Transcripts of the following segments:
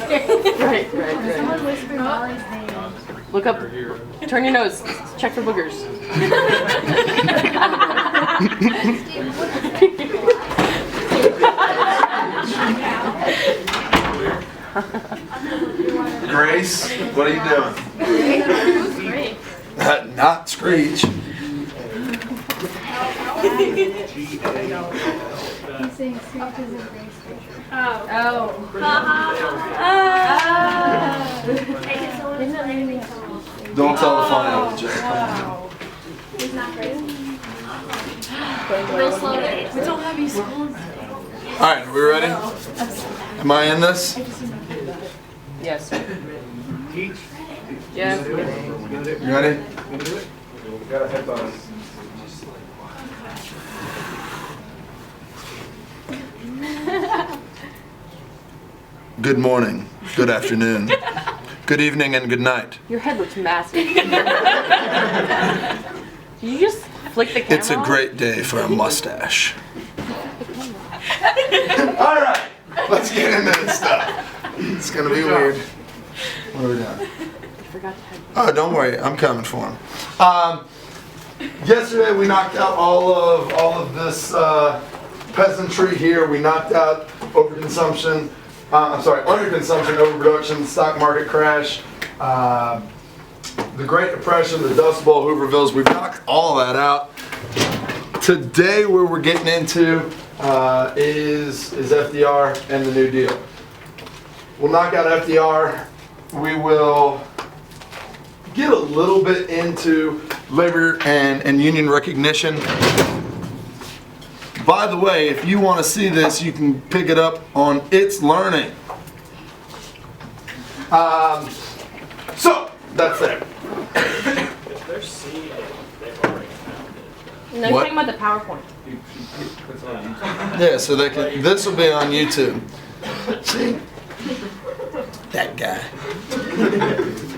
Right. Someone whispered Molly's name. Look up. Turn your nose. Check for boogers. Grace, what are you doing? Great. Not Screech. He's saying Screech is a Grace picture. Oh. Isn't that anything? Don't tell the funny old Jay. He's not great. Real slow there. We don't have any schools. All right, are we ready? Am I in this? Yes. Yeah. You ready? Good morning, good afternoon, good evening, and good night. Your head looks massive. Did you just flick the camera? It's a great day for a mustache. All right, let's get into this stuff. It's gonna be weird. What are we doing? I forgot to have. Oh, don't worry, I'm coming for him. Yesterday we knocked out all of this peasantry here. We knocked out overconsumption. Underconsumption, overproduction, stock market crash, the Great Depression, the Dust Bowl, Hoovervilles. We've knocked all of that out. Today, where we're getting into is FDR and the New Deal. We'll knock out FDR. We will get a little bit into labor and union recognition. By the way, if you want to see this, you can pick it up on It's Learning. So, that's it. If they're seeing it, they've already found it. No, you're What? talking about the PowerPoint. Yeah, so they can. This will be on YouTube. See? That guy.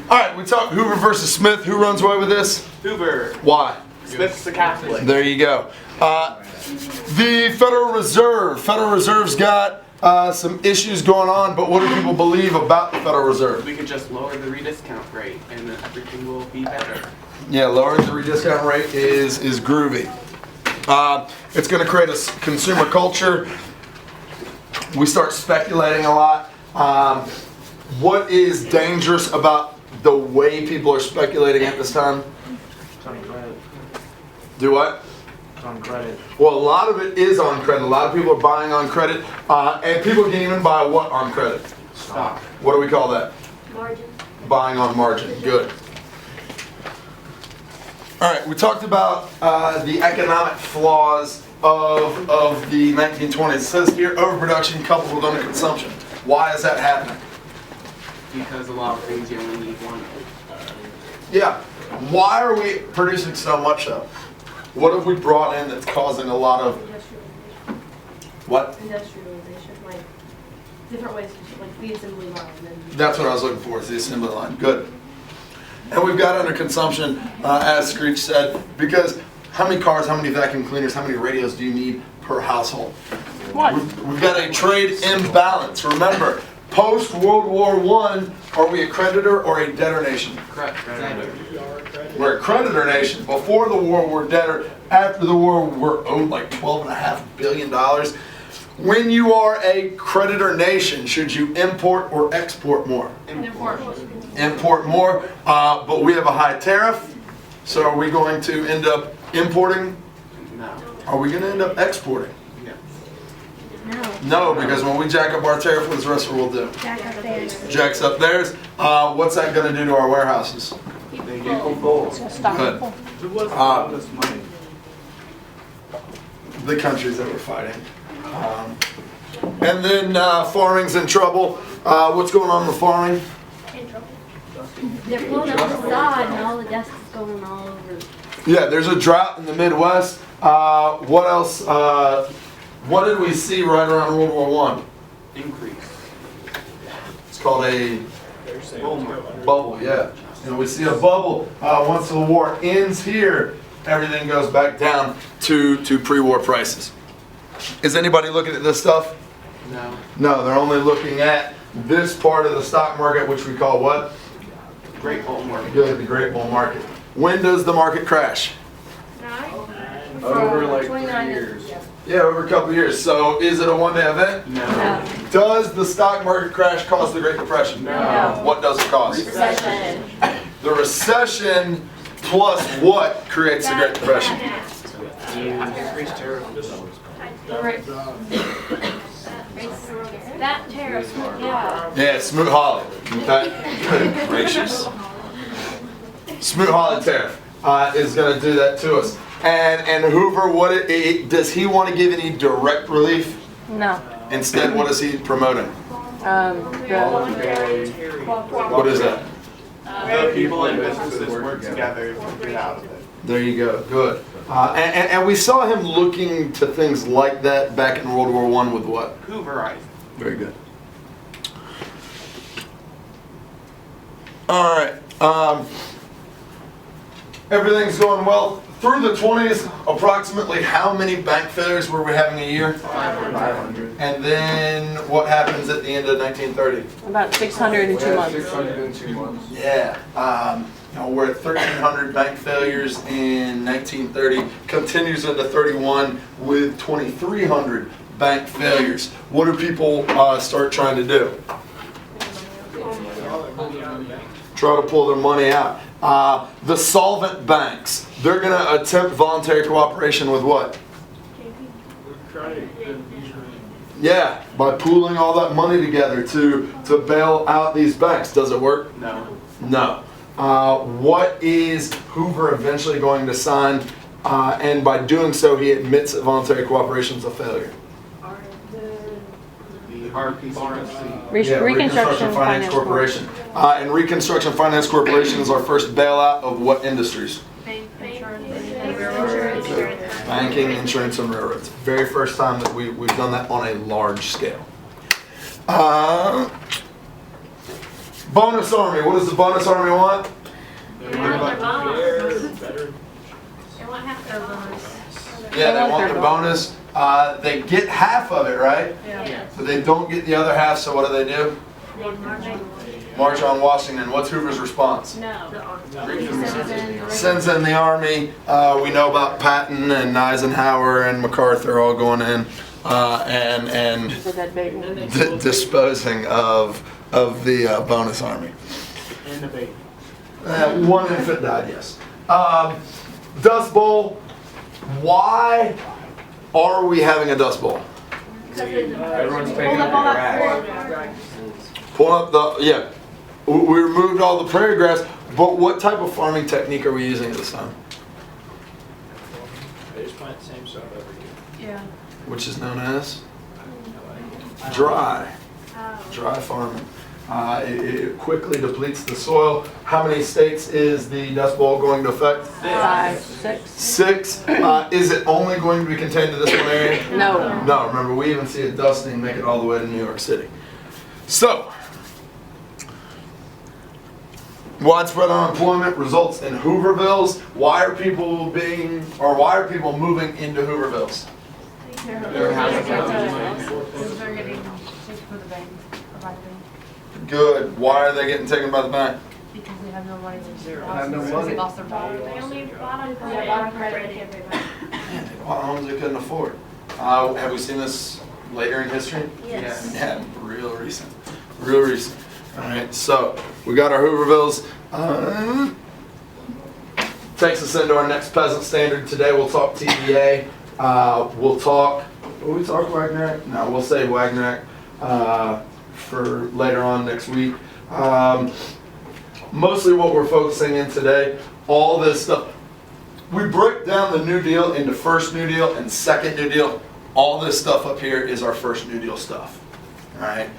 All right, we talked Hoover versus Smith. Who runs away with this? Hoover. Why? Smith's the Catholic. There you go. The Federal Reserve. Federal Reserve's got some issues going on, but what do people believe about the Federal Reserve? We could just lower the rediscount rate and then everything will be better. Yeah, lowering the rediscount rate is groovy. It's going to create a consumer culture. We start speculating a lot. What is dangerous about the way people are speculating at this time? It's on credit. Do what? It's on credit. Well, a lot of it is on credit. A lot of people are buying on credit. And people can even buy what on credit? Stock. What do we call that? Margin. Buying on margin. Good. All right, we talked about the economic flaws of the 1920s. It says here, overproduction coupled with underconsumption. Why is that happening? Because a lot of things you only need one. Yeah. Why are we producing so much of? What have we brought in that's causing a lot of what? Industrialization, like different ways to like the assembly line. And That's what I was looking for, is the assembly line. Good. And we've got underconsumption, as Screech said, because how many cars, how many vacuum cleaners, how many radios do you need per household? What? We've got a trade imbalance. Remember, post World War I, are we a creditor or a debtor nation? Creditor. We're a creditor nation. Before the war, we're debtor. After the war, we're owed like $12.5 billion. When you are a creditor nation, should you import or export more? Import more, but we have a high tariff. So are we going to end up importing? No. Are we going to end up exporting? No. No, because when we jack up our tariff, what does the rest of the world do? Jack up there. Jacks up theirs. What's that going to do to our warehouses? They get full. Stop. Good. Who was all this money? The countries that we're fighting. And then farming's in trouble. What's going on with farming? They're pulling up the sod and all the dust is going all over. Yeah, there's a drought in the Midwest. What else? What did we see right around World War I? Increase. It's called a bubble, yeah. And we see a bubble. Once the war ends here, everything goes back down to pre-war prices. Is anybody looking at this stuff? No. No, they're only looking at this part of the stock market, which we call what? Great bull market. Good, the Great Bull Market. When does the market crash? Over like 29 3 years. Yeah, over a couple of years. So is it a one-day event? No. Does the stock market crash cause the Great Depression? No. What does it cause? Recession. The recession plus what creates the Great Depression? Increased tariff. That tariff, yeah. Yeah, Smoot-Hawley. Okay. Good gracious. Smoot-Hawley tariff is going to do that to us. And Hoover, does he want to give any direct relief? No. Instead, what is he promoting? What is that? The people and businesses work together to get out of it. There you go. Good. And we saw him looking to things like that back in World War I with what? Hooverite. Very good. All right. Everything's going well. Through the 20s, approximately how many bank failures were we having a year? 500. And then what happens at the end of 1930? About 600 in 2 months. 602 months. Yeah. We're at 1,300 bank failures in 1930. Continues into 31 with 2,300 bank failures. What do people start trying to do? Try to pull their money out. The solvent banks, they're going to attempt voluntary cooperation with what? Yeah, by pooling all that money together to bail out these banks. Does it work? No. No. What is Hoover eventually going to sign? And by doing so, he admits that voluntary cooperation is a failure. The RPC. Reconstruction Finance Corporation. And Reconstruction Finance Corporation is our first bailout of what industries? Banking, insurance, and railroads. Very first time that we've done that on a large scale. Bonus Army. What does the Bonus Army want? Yeah, they want their bonus. They get half of it, right? Yeah. But they don't get the other half, so what do? March on Washington. What's Hoover's response? Sends in the army. We know about Patton and Eisenhower and MacArthur all going in and disposing of the bonus army. And the baby. One infant died, yes. Dust Bowl. Why are we having a Dust Bowl? Everyone's taking up the grass. Pull up the, we removed all the prairie grass, but what type of farming technique are we using at this time? They just plant the same stuff every year. Yeah. Which is known as dry farming. It quickly depletes the soil. How many states is the Dust Bowl going to affect? 5, 6. 6. Is it only going to be contained to this one area? No. No, remember, we even see it dusting make it all the way to New York City. So, widespread unemployment results in Hoovervilles. Why are people moving into Hoovervilles? They're getting taken for the bank, or by the bank, Good. Why are they getting taken by the bank? because they have no money. have no Because money. they lost their job. They only bought on credit. Yeah, bought on credit, they can't pay back. Man, they bought homes they couldn't afford. Have we seen this later in history? Yes. Yeah, real recent. Real recent. All right, so we got our Hoovervilles. Takes us into our next peasant standard. Today we'll talk TVA. Will we talk Wagner? No, we'll save Wagner for later on next week. Mostly what we're focusing in today, all this stuff. We break down the New Deal into first New Deal and second New Deal. All this stuff up here is our first New Deal stuff. All right.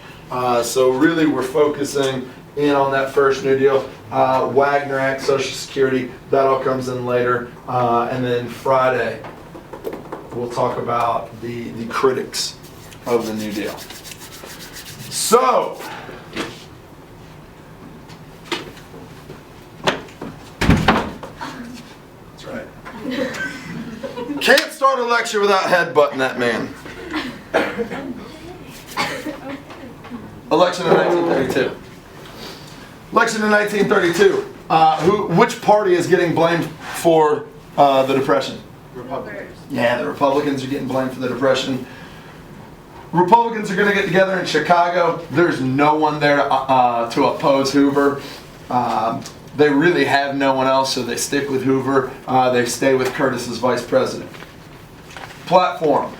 So really we're focusing in on that first New Deal. Wagner Act, Social Security, that all comes in later. And then Friday, we'll talk about the critics of the New Deal. So, that's right. Can't start a lecture without headbutting that man. Election of 1932. Election in 1932. Which party is getting blamed for the Depression? Republicans. Yeah, the Republicans are getting blamed for the Depression. Republicans are going to get together in Chicago. There's no one there to oppose Hoover. They really have no one else, so they stick with Hoover. They stay with Curtis as vice president. Platform.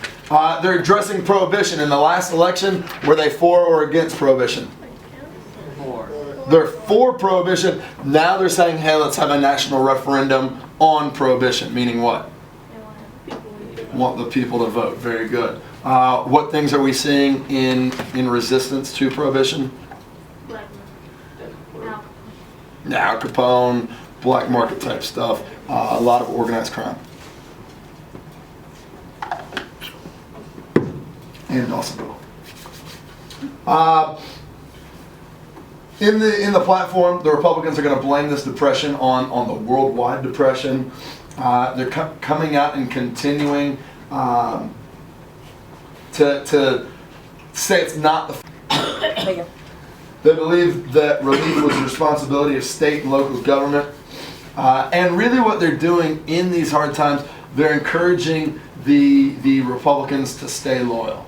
They're addressing prohibition. In the last election, were they for or against prohibition? They're for prohibition. Now they're saying, hey, let's have a national referendum on prohibition. Meaning what? Want the people to vote. Very good. What things are we seeing in resistance to prohibition? Al Capone, black market type stuff, a lot of organized crime. And Dawsonville. In the platform, the Republicans are going to blame this depression on the worldwide depression. They're coming out and continuing to say it's not the. They believe that relief was the responsibility of state and local government. And really what they're doing in these hard times, they're encouraging the Republicans to stay loyal.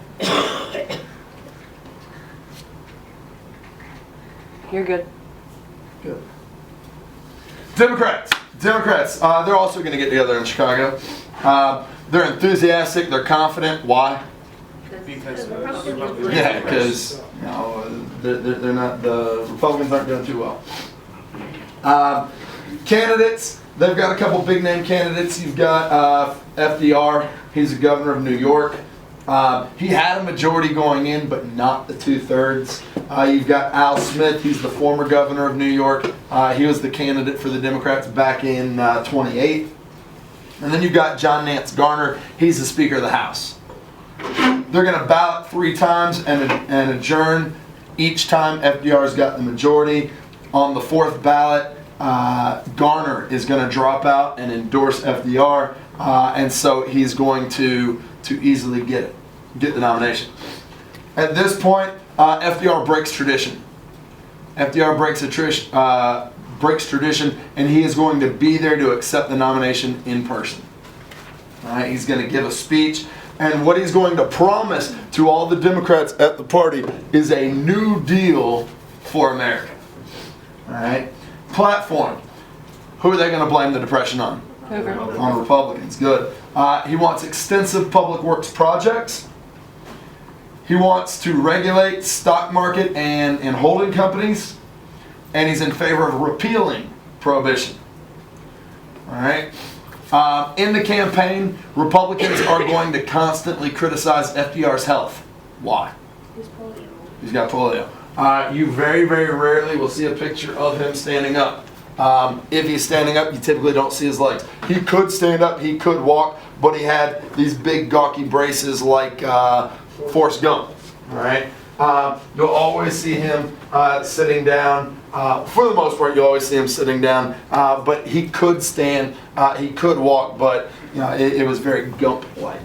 You're good. Good. Democrats, they're also going to get together in Chicago. They're enthusiastic, they're confident. Why? Because Yeah, because they're not, the Republicans aren't doing too well. Candidates, they've got a couple big name candidates. You've got FDR, he's the governor of New York. He had a majority going in, but not the 2/3. You've got Al Smith, he's the former governor of New York. He was the candidate for the Democrats back in 28. And then you've got John Nance Garner, he's the Speaker of the House. They're going to ballot 3 times and adjourn. Each time FDR's got the majority. On the 4th ballot, Garner is going to drop out and endorse FDR, and so he's going to easily get the nomination. At this point, FDR breaks tradition. FDR breaks tradition, and he is going to be there to accept the nomination in person. All right, he's going to give a speech, and what he's going to promise to all the Democrats at the party is a new deal for America. All right, platform. Who are they going to blame the Depression on? Hoover. On Republicans. Good. He wants extensive public works projects. He wants to regulate stock market and holding companies. And he's in favor of repealing prohibition. All right. In the campaign, Republicans are going to constantly criticize FDR's health. Why? He's got polio. You very, very rarely will see a picture of him standing up. If he's standing up, you typically don't see his legs. He could stand up, he could walk, but he had these big gawky braces like Forrest Gump. All right. You'll always see him sitting down. For the most part, you'll always see him sitting down. But he could stand, he could walk, but it was very Gump-like.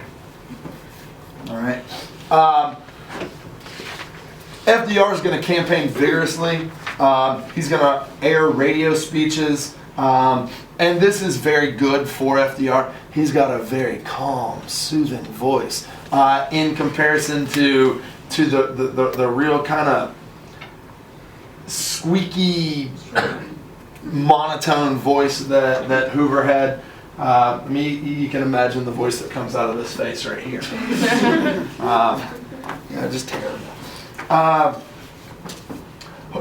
All right. FDR is going to campaign vigorously. He's going to air radio speeches. And this is very good for FDR. He's got a very calm, soothing voice in comparison to the real kind of squeaky, monotone voice that Hoover had. You can imagine the voice that comes out of this face right here. Just terrible.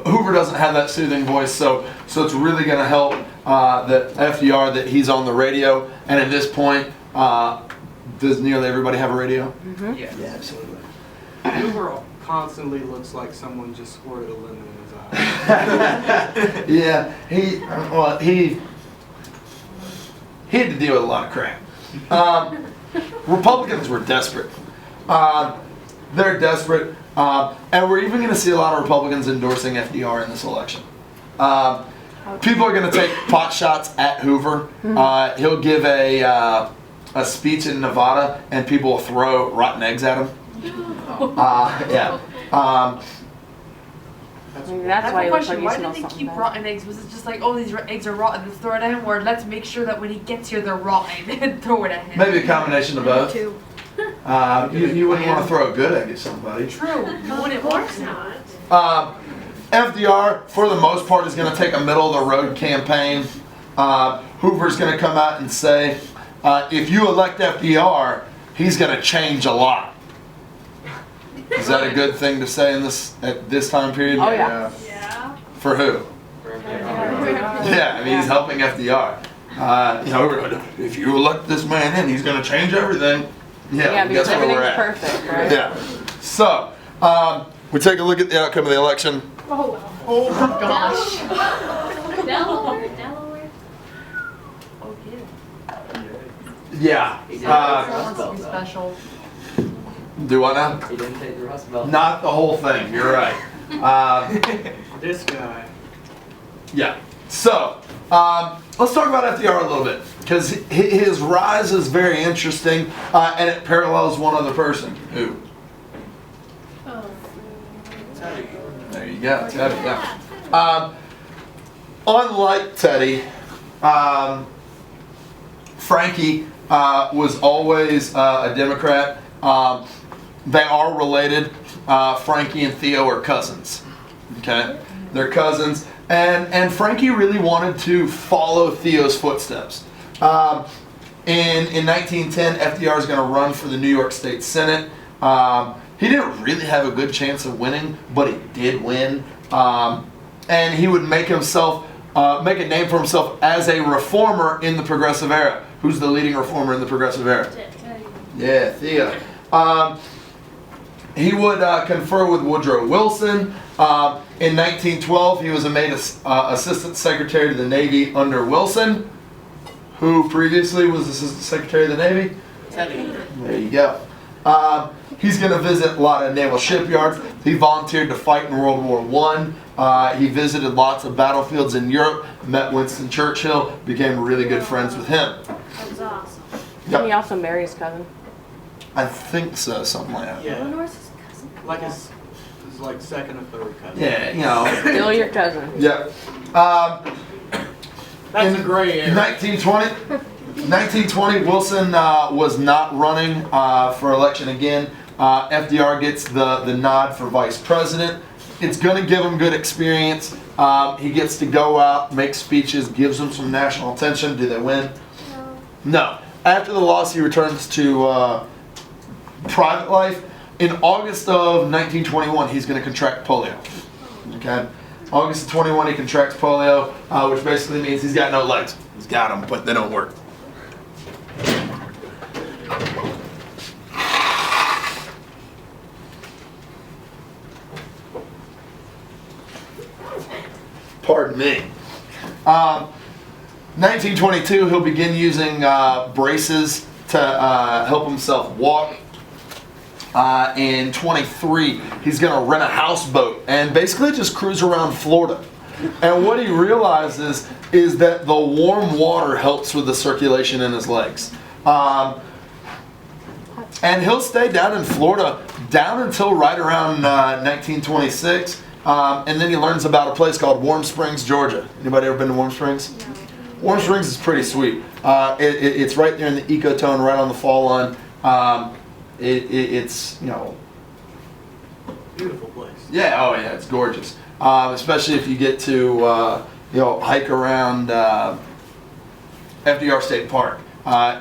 Hoover doesn't have that soothing voice, so it's really going to help that FDR that he's on the radio. And at this point, does nearly everybody have a radio? Mm-hmm. Yeah. Yeah, absolutely. Hoover constantly looks like someone just squirted a lemon in his eye. Yeah, he had to deal with a lot of crap. Republicans were desperate. They're desperate. And we're even going to see a lot of Republicans endorsing FDR in this election. People are going to take pot shots at Hoover. He'll give a speech in Nevada, and people will throw rotten eggs at him. Yeah. That's Maybe I that's have why a he looks question. like Why he did smells they something keep bad. rotten eggs? Was it just like, oh, these eggs are rotten, let's throw it at him? Or let's make sure that when he gets here, they're rotten and throw it at him? Maybe a combination of both. Two. You wouldn't want to throw a good egg at somebody. True. You wouldn't want to. FDR, for the most part, is going to take a middle-of-the-road campaign. Hoover's going to come out and say, if you elect FDR, he's going to change a lot. Is that a good thing to say in this at this time period? Oh yeah. Yeah. For who? Yeah, I mean, he's helping FDR. If you elect this man in, he's going to change everything. Yeah, guess because where we're everything's at. perfect, right? Yeah. So, we take a look at the outcome of the election. Oh my gosh. Delaware. Oh, yeah. Yeah. Someone wants to be special. Do I now? He didn't take the Rust Belt. Not the whole thing. You're right. This guy. Yeah. So, let's talk about FDR a little bit because his rise is very interesting, and it parallels one other person. Who? Teddy. There you go. Teddy. Yeah. Unlike Teddy, Frankie was always a Democrat. They are related. Frankie and Theo are cousins. Okay, they're cousins, and Frankie really wanted to follow Theo's footsteps. In 1910, FDR is going to run for the New York State Senate. He didn't really have a good chance of winning, but he did win, and he would make a name for himself as a reformer in the Progressive Era. Who's the leading reformer in the Progressive Era? Yeah, Theo. He would confer with Woodrow Wilson. In 1912, he was made Assistant Secretary to the Navy under Wilson, who previously was Assistant Secretary of the Navy. Teddy. There you go. He's going to visit a lot of naval shipyards. He volunteered to fight in World War I. He visited lots of battlefields in Europe, met Winston Churchill, became really good friends with him. That's awesome. Didn't he also marry his cousin? I think so, something like that. Yeah. Eleanor's his cousin. Like his like second or third cousin. Yeah, you know. Still your cousin. Yeah. That's a gray area. 1920, Wilson was not running for election again. FDR gets the nod for vice president. It's going to give him good experience. He gets to go out, make speeches, gives them some national attention. Do they win? No. After the loss, he returns to private life. In August of 1921, he's going to contract polio. Okay? August of 21, he contracts polio, which basically means he's got no legs. He's got them, but they don't work. Pardon me. 1922, he'll begin using braces to help himself walk. In 23, he's going to rent a houseboat and basically just cruise around Florida. And what he realizes is that the warm water helps with the circulation in his legs. And he'll stay down in Florida down until right around 1926. And then he learns about a place called Warm Springs, Georgia. Anybody ever been to Warm Springs? No. Warm Springs is pretty sweet. It's right there in the ecotone, right on the fall line. It's, you know... Beautiful place. Yeah, oh yeah, it's gorgeous. Especially if you get to, hike around FDR State Park.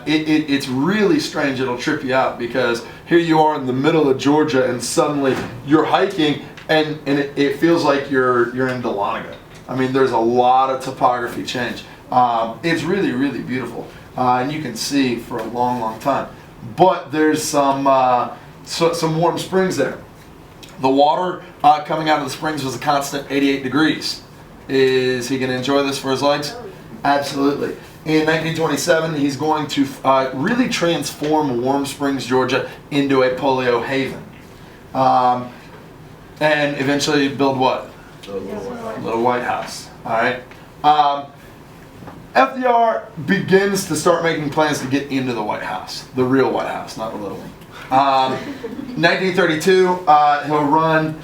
It's really strange. It'll trip you out because here you are in the middle of Georgia and suddenly you're hiking and it feels like you're in Dahlonega. I mean, there's a lot of topography change. It's really, really beautiful. And you can see for a long, long time. But there's some warm springs there. The water coming out of the springs was a constant 88 degrees. Is he going to enjoy this for his legs? Absolutely. In 1927, he's going to really transform Warm Springs, Georgia into a polio haven. And eventually build what? Little White House. All right. FDR begins to start making plans to get into the White House, the real White House, not the little one. 1932, he'll run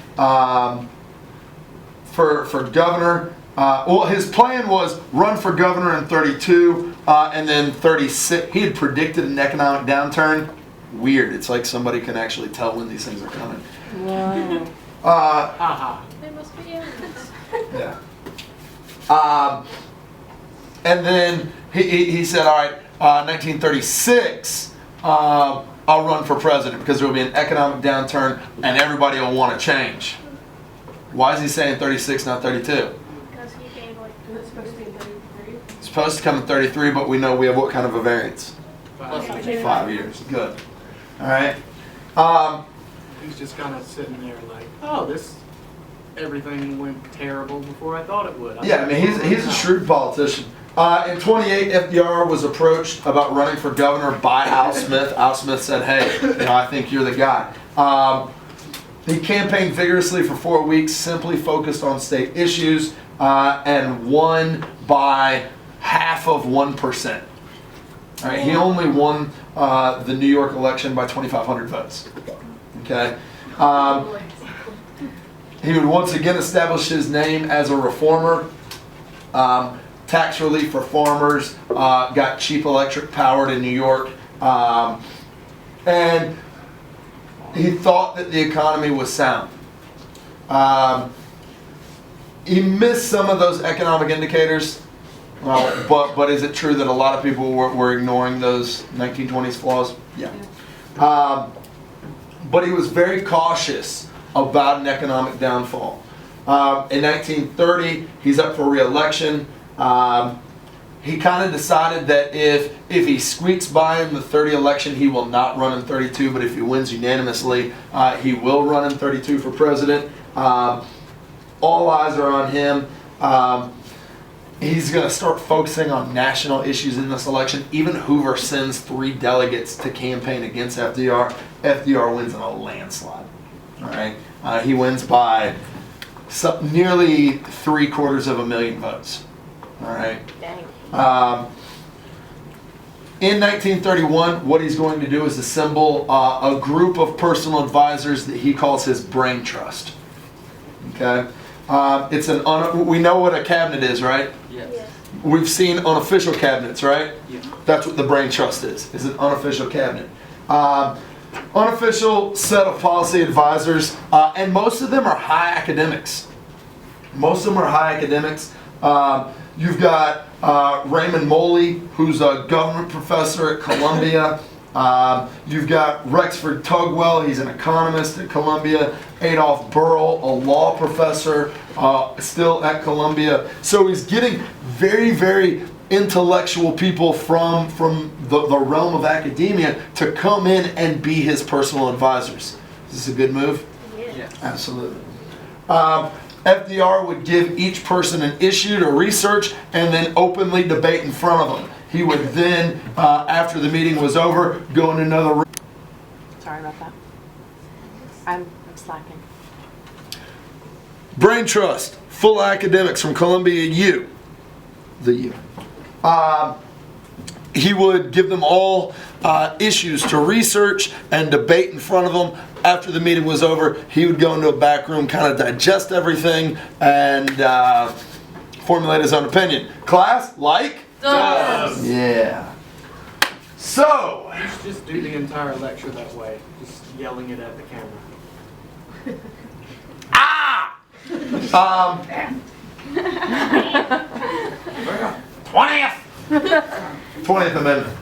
for governor. Well, his plan was run for governor in 32, and then 36. He had predicted an economic downturn. Weird. It's like somebody can actually tell when these things are coming. Wow. Haha. They must be aliens. Yeah. And then he said, all right, 1936, I'll run for president because there will be an economic downturn and everybody will want to change. Why is he saying 36, not 32? Because he gave like It's supposed to be 33. It's supposed to come in 33, but we know we have what kind of a variance? 5 5 years. Good. All right. He's just kind of sitting there like, oh, everything went terrible before I thought it would. Yeah, I mean, he's a shrewd politician. In 28, FDR was approached about running for governor by Al Smith. Al Smith said, hey, I think you're the guy. He campaigned vigorously for 4 weeks, simply focused on state issues, and won by 1/2%. All right, he only won the New York election by 2,500 votes. Okay. He would once again establish his name as a reformer. Tax relief for farmers, got cheap electric power to New York, and he thought that the economy was sound. He missed some of those economic indicators, but is it true that a lot of people were ignoring those 1920s flaws? Yeah. But he was very cautious about an economic downfall. In 1930, he's up for re-election. He kind of decided that if he squeaks by in the 30 election, he will not run in 32, but if he wins unanimously, he will run in 32 for president. All eyes are on him. He's going to start focusing on national issues in this election. Even Hoover sends 3 delegates to campaign against FDR. FDR wins in a landslide. All right, he wins by nearly 750,000 votes. All right. Dang. In 1931, what he's going to do is assemble a group of personal advisors that he calls his brain trust. Okay, we know what a cabinet is, right? Yes. We've seen unofficial cabinets, right? Yeah. That's what the brain trust is an unofficial cabinet. Unofficial set of policy advisors, and most of them are high academics. You've got Raymond Moley, who's a government professor at Columbia. You've got Rexford Tugwell, he's an economist at Columbia. Adolph Burrell, a law professor, still at Columbia. So he's getting very, very intellectual people from the realm of academia to come in and be his personal advisors. Is this a good move? Yes. Absolutely. FDR would give each person an issue to research and then openly debate in front of them. He would then, after the meeting was over, go in another room. Sorry about that. I'm slacking. Brain Trust, full academics from Columbia U. The U. He would give them all issues to research and debate in front of them. After the meeting was over, he would go into a back room, kind of digest everything, and formulate his own opinion. Class, like? Does. Yeah. So, Just do the entire lecture that way, just yelling it at the camera. ah! 20th Amendment.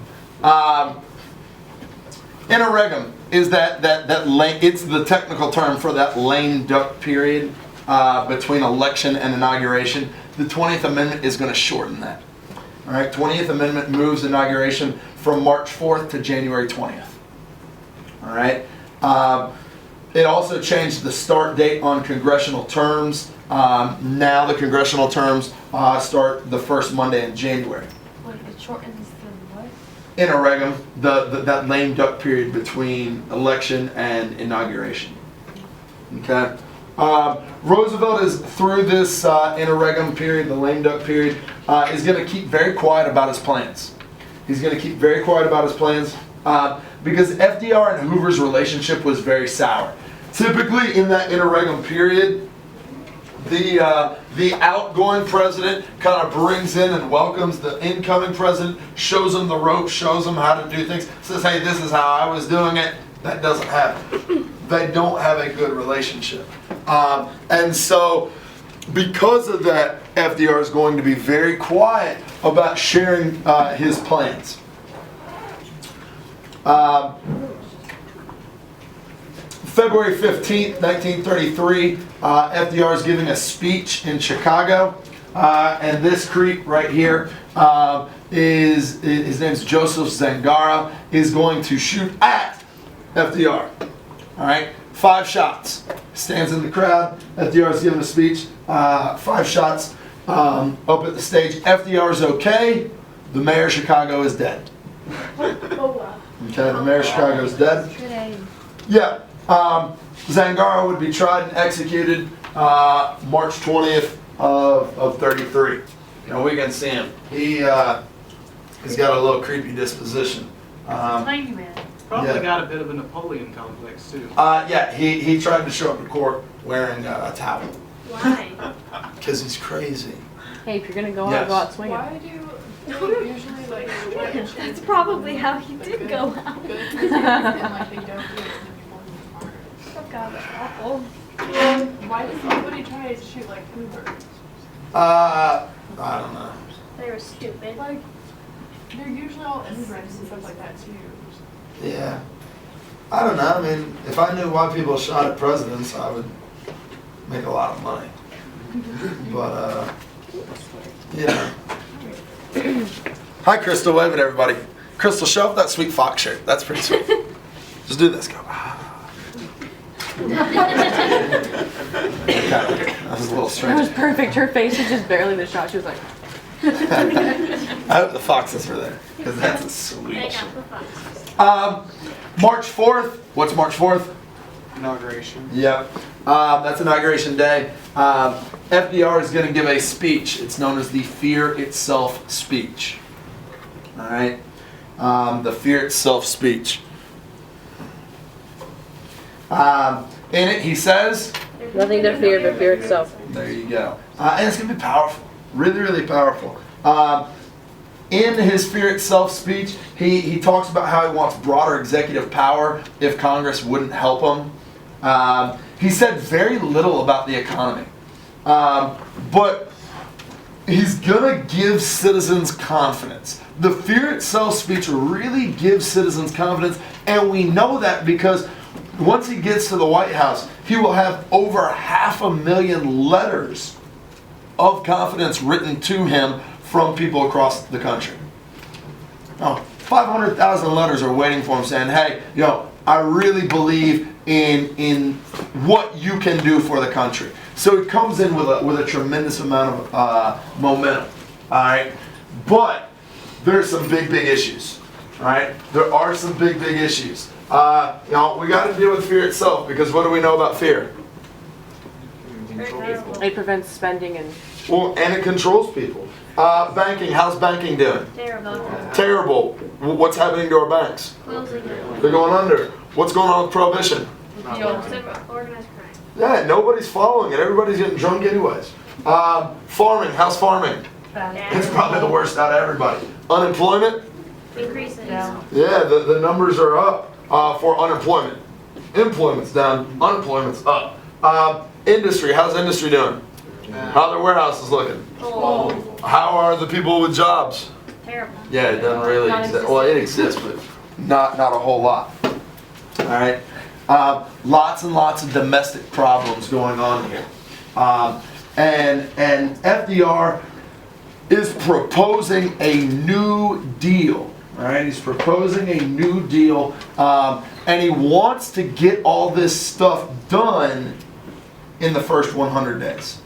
Interregnum is that lane, it's the technical term for that lame duck period between election and inauguration. The 20th Amendment is going to shorten that. All right, 20th Amendment moves inauguration from March 4th to January 20th. All right. It also changed the start date on congressional terms. Now the congressional terms start the first Monday in January. Wait, it shortens the what? Interregnum, that lame duck period between election and inauguration. Okay. Roosevelt is through this interregnum period, the lame duck period, is going to keep very quiet about his plans. He's going to keep very quiet about his plans because FDR and Hoover's relationship was very sour. Typically in that interregnum period, The outgoing president kind of brings in and welcomes the incoming president, shows them the ropes, shows them how to do things, says, hey, this is how I was doing it. That doesn't happen. They don't have a good relationship. And so because of that, FDR is going to be very quiet about sharing his plans. February 15th, 1933, FDR is giving a speech in Chicago. And this creep right here his name's Joseph Zangara, is going to shoot at FDR. All right, 5 shots. Stands in the crowd. FDR is giving a speech. 5 shots up at the stage. FDR is okay. The mayor of Chicago is dead. Oh, wow. Okay, the mayor of Chicago is dead. Good aim. Yeah. Zangara would be tried and executed March 20th of 33. You know, we can see him. He's got a little creepy disposition. Tiny man. Probably Yeah. got a bit of a Napoleon complex too. Yeah, he tried to show up to court wearing a towel Why? because he's crazy. Hey, if you're gonna go out, Yes. go out swinging. Why do they usually like That's probably how he did go out. good things and like they don't do it to the people who are? Oh god, that's awful. Why does nobody try to shoot like Hoover? I don't know. They were stupid. Like they're usually all inbred and stuff like that too. Yeah. I don't know. I mean, if I knew why people shot at presidents, I would make a lot of money. But, you know. Hi, Crystal. Wave at everybody. Crystal, show off that sweet fox shirt. That's pretty sweet. Just do this. Go. Okay. That was a little That was strange. perfect. Her face was just barely the shot. She was like, I hope the foxes were there, because that's a sweet They shirt. got the fox. March 4th. What's March 4th? Inauguration. Yep. That's Inauguration Day. FDR is going to give a speech. It's known as the Fear Itself speech. All right? The Fear Itself speech. In it, he says, nothing to fear but fear itself. there you go. And it's going to be powerful. Really, really powerful. In his Fear Itself speech, he talks about how he wants broader executive power if Congress wouldn't help him. He said very little about the economy. But he's going to give citizens confidence. The Fear Itself speech really gives citizens confidence, and we know that because once he gets to the White House, he will have over 500,000 letters of confidence written to him from people across the country. Oh, 500,000 letters are waiting for him saying, hey, you know, I really believe in what you can do for the country. So it comes in with a tremendous amount of momentum. All right, but there's some big issues. All right, there are some big issues. You know, we got to deal with fear itself, because what do we know about fear? It prevents spending and Well, and it controls people. Banking, how's banking doing? Terrible. Terrible. What's happening to our banks? Closing it. They're going under. What's going on with prohibition? Organized crime. Yeah, nobody's following it. Everybody's getting drunk anyways. Farming, how's farming? It's probably the worst out of everybody. Unemployment? Increasing. Down. Yeah, the numbers are up for unemployment. Employment's down, unemployment's up. Industry, how's industry doing? How are their warehouses looking? Oh. How are the people with jobs? Terrible. Yeah, it doesn't really exist. Well, it exists, but not a whole lot. All right. Lots and lots of domestic problems going on here. And FDR is proposing a new deal. All right, he's proposing a new deal, and he wants to get all this stuff done in the first 100 days.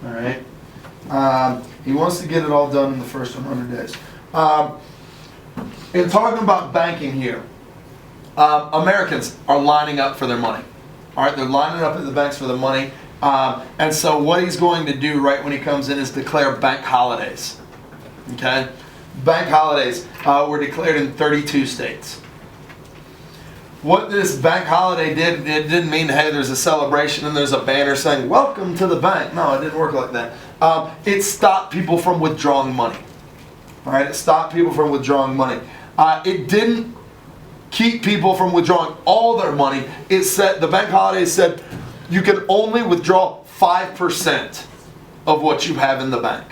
All right, he wants to get it all done in the first 100 days. In talking about banking here, Americans are lining up for their money. All right, they're lining up at the banks for the money. And so what he's going to do right when he comes in is declare bank holidays. Okay? Bank holidays were declared in 32 states. what this bank holiday did, it didn't mean, hey, there's a celebration and there's a banner saying, welcome to the bank. No, it didn't work like that. It stopped people from withdrawing money. All right, it stopped people from withdrawing money. It didn't keep people from withdrawing all their money. It said, the bank holiday said, you can only withdraw 5% of what you have in the bank.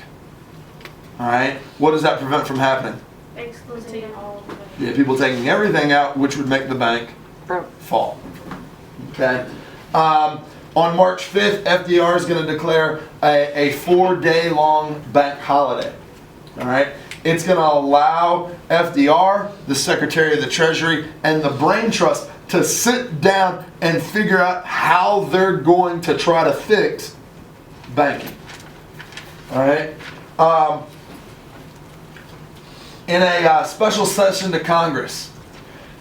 All right, what does that prevent from happening? Excluding all of it. Yeah, people taking everything out, which would make the bank fall. Okay. On March 5th, FDR is going to declare a 4-day long bank holiday. All right. It's going to allow FDR, the Secretary of the Treasury, and the Brain Trust to sit down and figure out how they're going to try to fix banking. All right. In a special session to Congress,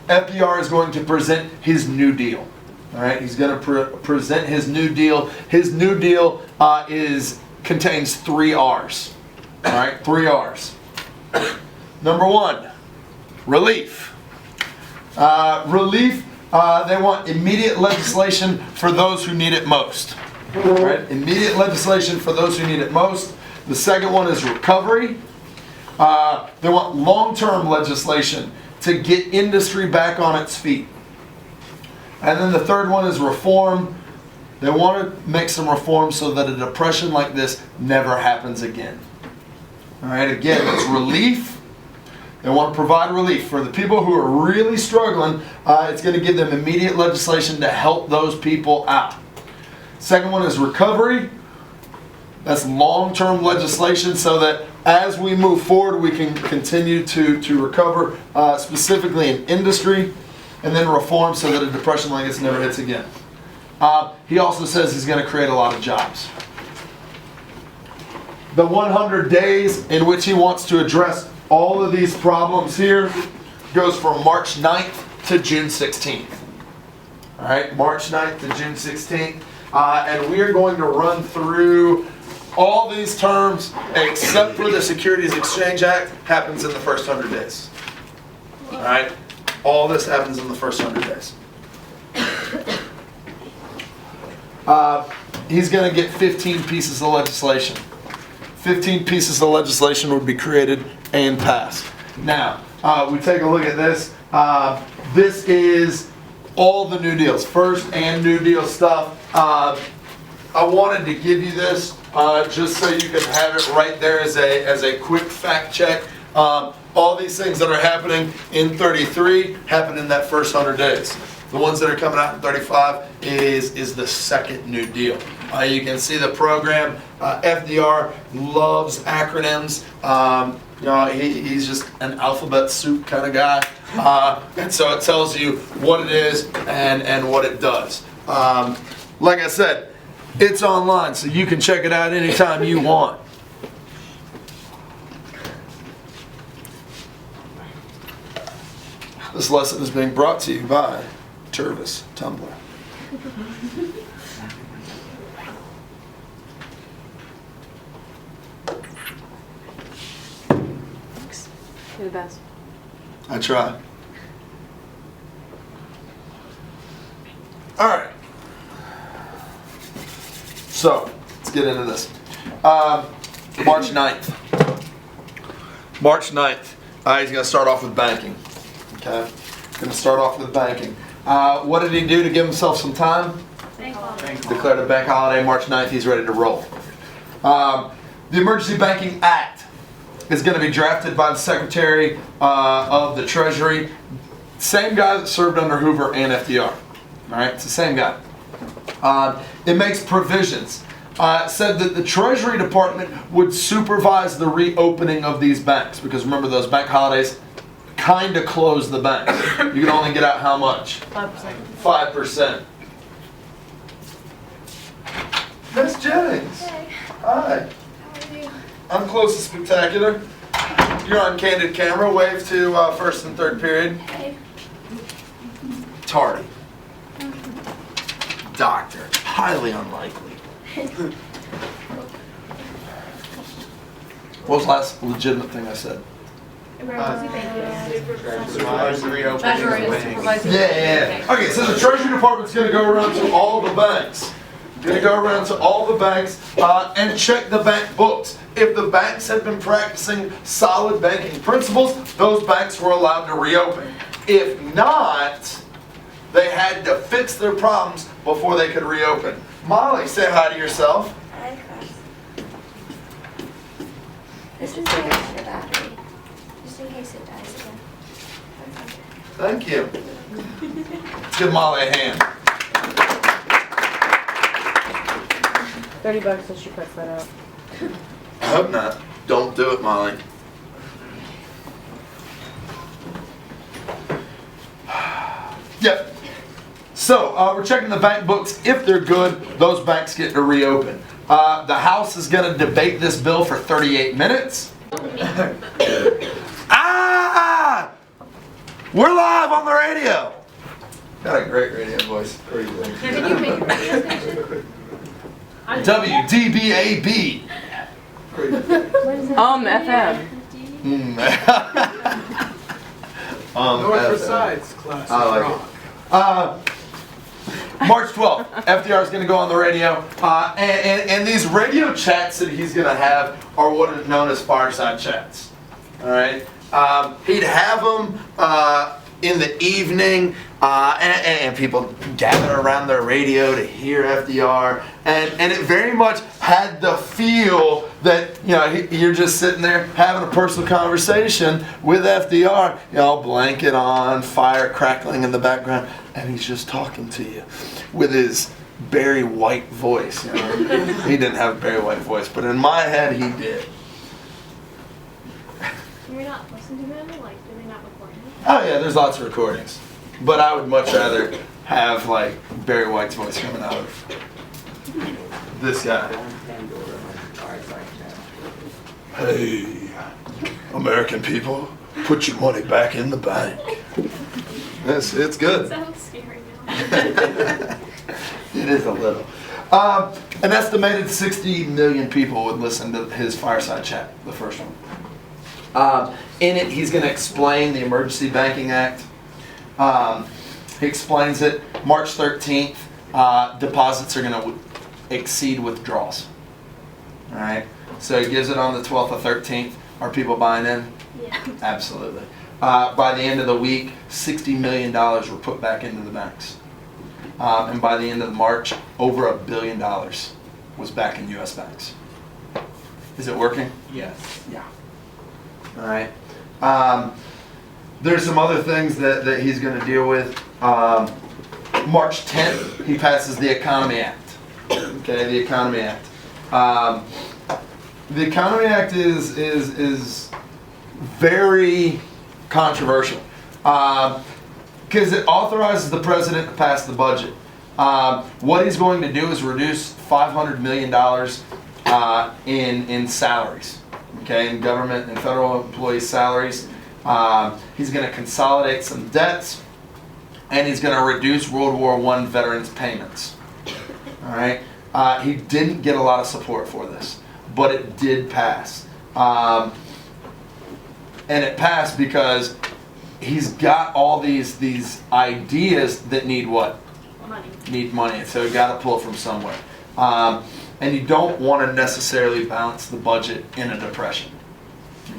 FDR is going to present his New Deal. All right, he's going to present his New Deal. His New Deal contains 3 R's. All right, 3 R's. Number 1, relief. Relief. They want immediate legislation for those who need it most. All right, immediate legislation for those who need it most. The second one is recovery. They want long-term legislation to get industry back on its feet. And then the third one is reform. They want to make some reform so that a depression like this never happens again. All right, again, it's relief. They want to provide relief for the people who are really struggling. It's going to give them immediate legislation to help those people out. Second one is recovery. That's long-term legislation so that as we move forward, we can continue to recover, specifically in industry, and then reform so that a depression like this never hits again. He also says he's going to create a lot of jobs. The 100 days in which he wants to address all of these problems here goes from March 9th to June 16th. All right, March 9th to June 16th. And we are going to run through all these terms except for the Securities Exchange Act happens in the first 100 days. All right, all this happens in the first 100 days. He's going to get 15 pieces of legislation. 15 pieces of legislation would be created and passed. Now, we take a look at this. This is all the New Deals, first and New Deal stuff. I wanted to give you this just so you can have it right there as a quick fact check. All these things that are happening in 33 happen in that first 100 days. The ones that are coming out in 35 is the second New Deal. You can see the program. FDR loves acronyms. He's just an alphabet soup kind of guy. And so it tells you what it is and what it does. Like I said, it's online, so you can check it out anytime you want. This lesson is being brought to you by Tervis Tumblr. You're the best. I try. All right. So, let's get into this. March 9th. March 9th. He's going to start off with banking. Okay? Going to start off with banking. What did he do to give himself some time? Declared a bank holiday March 9th. He's ready to roll. The Emergency Banking Act is going to be drafted by the Secretary of the Treasury. Same guy that served under Hoover and FDR. All right? It's the same guy. It makes provisions. It said that the Treasury Department would supervise the reopening of these banks. Because remember, those bank holidays kind of closed the banks. You can only get out how much? 5%. 5%. Miss Jennings. Hey, Hi. how are you? I'm close to spectacular. You're on candid camera. Wave to first and third period. Hey. Tardy. Doctor. Highly unlikely. What was the last legitimate thing I said? Emergency banking. Supervisory opening Treasury of is banks. supervising. Yeah. Okay, so the Treasury Department's gonna go around to all the banks. Gonna go around to all the banks and check the bank books. If the banks had been practicing solid banking principles, those banks were allowed to reopen. If not, they had to fix their problems before they could reopen. Molly, say hi to yourself. Hi, class. This is the extra battery, just in case it dies again. Thank you. Let's give Molly a hand. $30 so she cuts that out. I hope not. Don't do it, Molly. Yep. So, we're checking the bank books. If they're good, those banks get to reopen. The House is going to debate this bill for 38 minutes. Ah! We're live on the radio! Got a great radio voice. Crazy. Can you make a radio station? WDBAB. What is it? FM. North FM. Besides classic I like rock. March 12th, FDR is going to go on the radio, and these radio chats that he's going to have are what are known as fireside chats. All right, he'd have them in the evening, and people gather around their radio to hear FDR, and it very much had the feel that you're just sitting there having a personal conversation with FDR, blanket on, fire crackling in the background. And he's just talking to you with his Barry White voice. He didn't have a Barry White voice, but in my head he did. You're not listening to them? Like, do they not record them? Oh yeah, there's lots of recordings. But I would much rather have like Barry White's voice coming out of this guy. Hey, American people, put your money back in the bank. It's good. Sounds scary now. It is a little. An estimated 60 million people would listen to his fireside chat, the first one. In it, he's going to explain the Emergency Banking Act. He explains it. March 13th, deposits are going to exceed withdrawals. All right. So he gives it on the 12th or 13th. Are people buying in? Yeah. Absolutely. By the end of the week, $60 million were put back into the banks. And by the end of March, over $1 billion was back in U.S. banks. Is it working? Yes. Yeah. All right. There's some other things that he's going to deal with. March 10th, he passes the Economy Act. Okay, the Economy Act. The Economy Act is very controversial because it authorizes the president to pass the budget. What he's going to do is reduce $500 million in salaries, okay, in government and federal employee salaries. He's going to consolidate some debts, and he's going to reduce World War I veterans payments. All right. He didn't get a lot of support for this, but it did pass. And it passed because he's got all these ideas that need what? Money. Need money. So you got to pull from somewhere. And you don't want to necessarily balance the budget in a depression.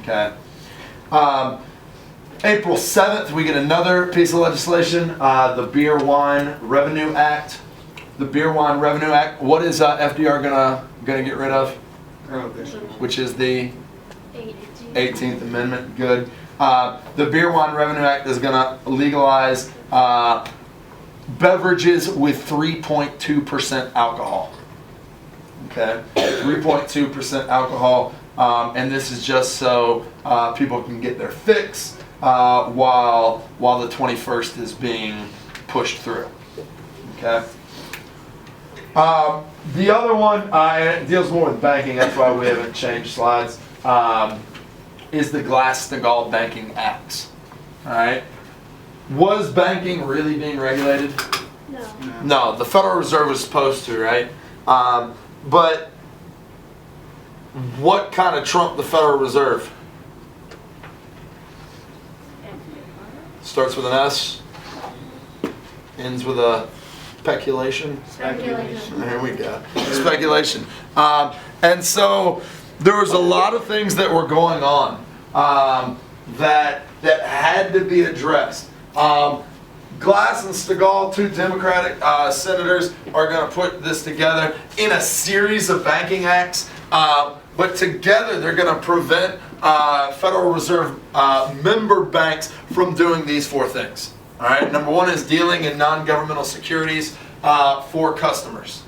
Okay. April 7th, we get another piece of legislation, the Beer Wine Revenue Act. The Beer Wine Revenue Act. What is FDR gonna get rid of? Prohibition. Which is the 18. 18th Amendment. Good. The Beer Wine Revenue Act is going to legalize beverages with 3.2% alcohol. Okay, 3.2% alcohol, and this is just so people can get their fix while the 21st is being pushed through. Okay. The other one, it deals more with banking, that's why we haven't changed slides, is the Glass-Steagall Banking Acts. All right. Was banking really being regulated? No. No, the Federal Reserve was supposed to, right? But what kind of trumped the Federal Reserve? Starts with an S, ends with a speculation. Speculation. There we go. Speculation. And so there was a lot of things that were going on that had to be addressed. Glass and Stegall, two Democratic senators, are going to put this together in a series of banking acts. But together they're going to prevent Federal Reserve member banks from doing these four things. All right. Number one is dealing in non-governmental securities for customers.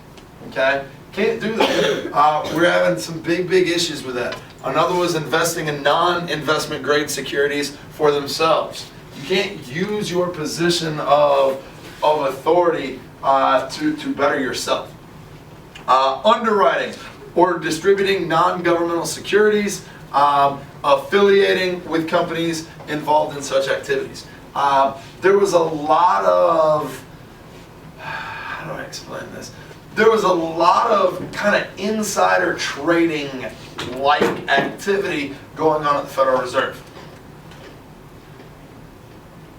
Okay. Can't do that. We're having some big issues with that. Another was investing in non-investment grade securities for themselves. You can't use your position of authority to better yourself. Underwriting or distributing non-governmental securities, affiliating with companies involved in such activities. There was a lot of, how do I explain this? There was a lot of kind of insider trading-like activity going on at the Federal Reserve.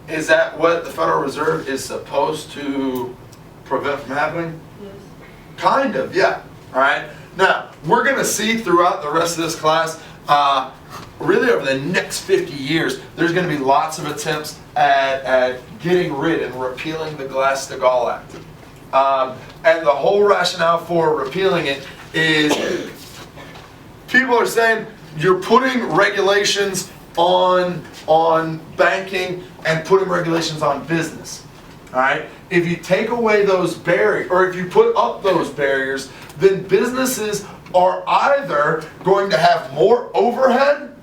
Is that what the Federal Reserve is supposed to prevent from happening? Yes. Kind of, yeah. All right. Now, we're going to see throughout the rest of this class, really over the next 50 years, there's going to be lots of attempts at getting rid and repealing the Glass-Steagall Act. And the whole rationale for repealing it is people are saying you're putting regulations on banking and putting regulations on business. All right? If you take away those barriers, or if you put up those barriers, then businesses are either going to have more overhead,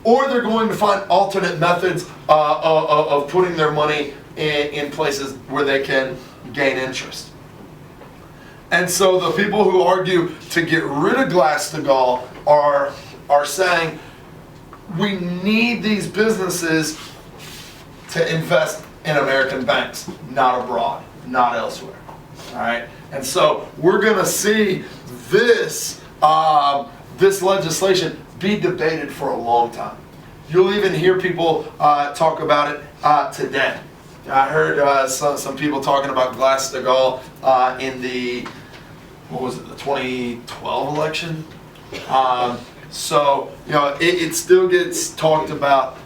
or they're going to find alternate methods of putting their money in places where they can gain interest. And so the people who argue to get rid of Glass-Steagall are saying we need these businesses to invest in American banks, not abroad, not elsewhere. All right, and so we're going to see this this legislation be debated for a long time. You'll even hear people talk about it today. I heard some people talking about Glass-Steagall in the, what was it, the 2012 election. So, you know, it still gets talked about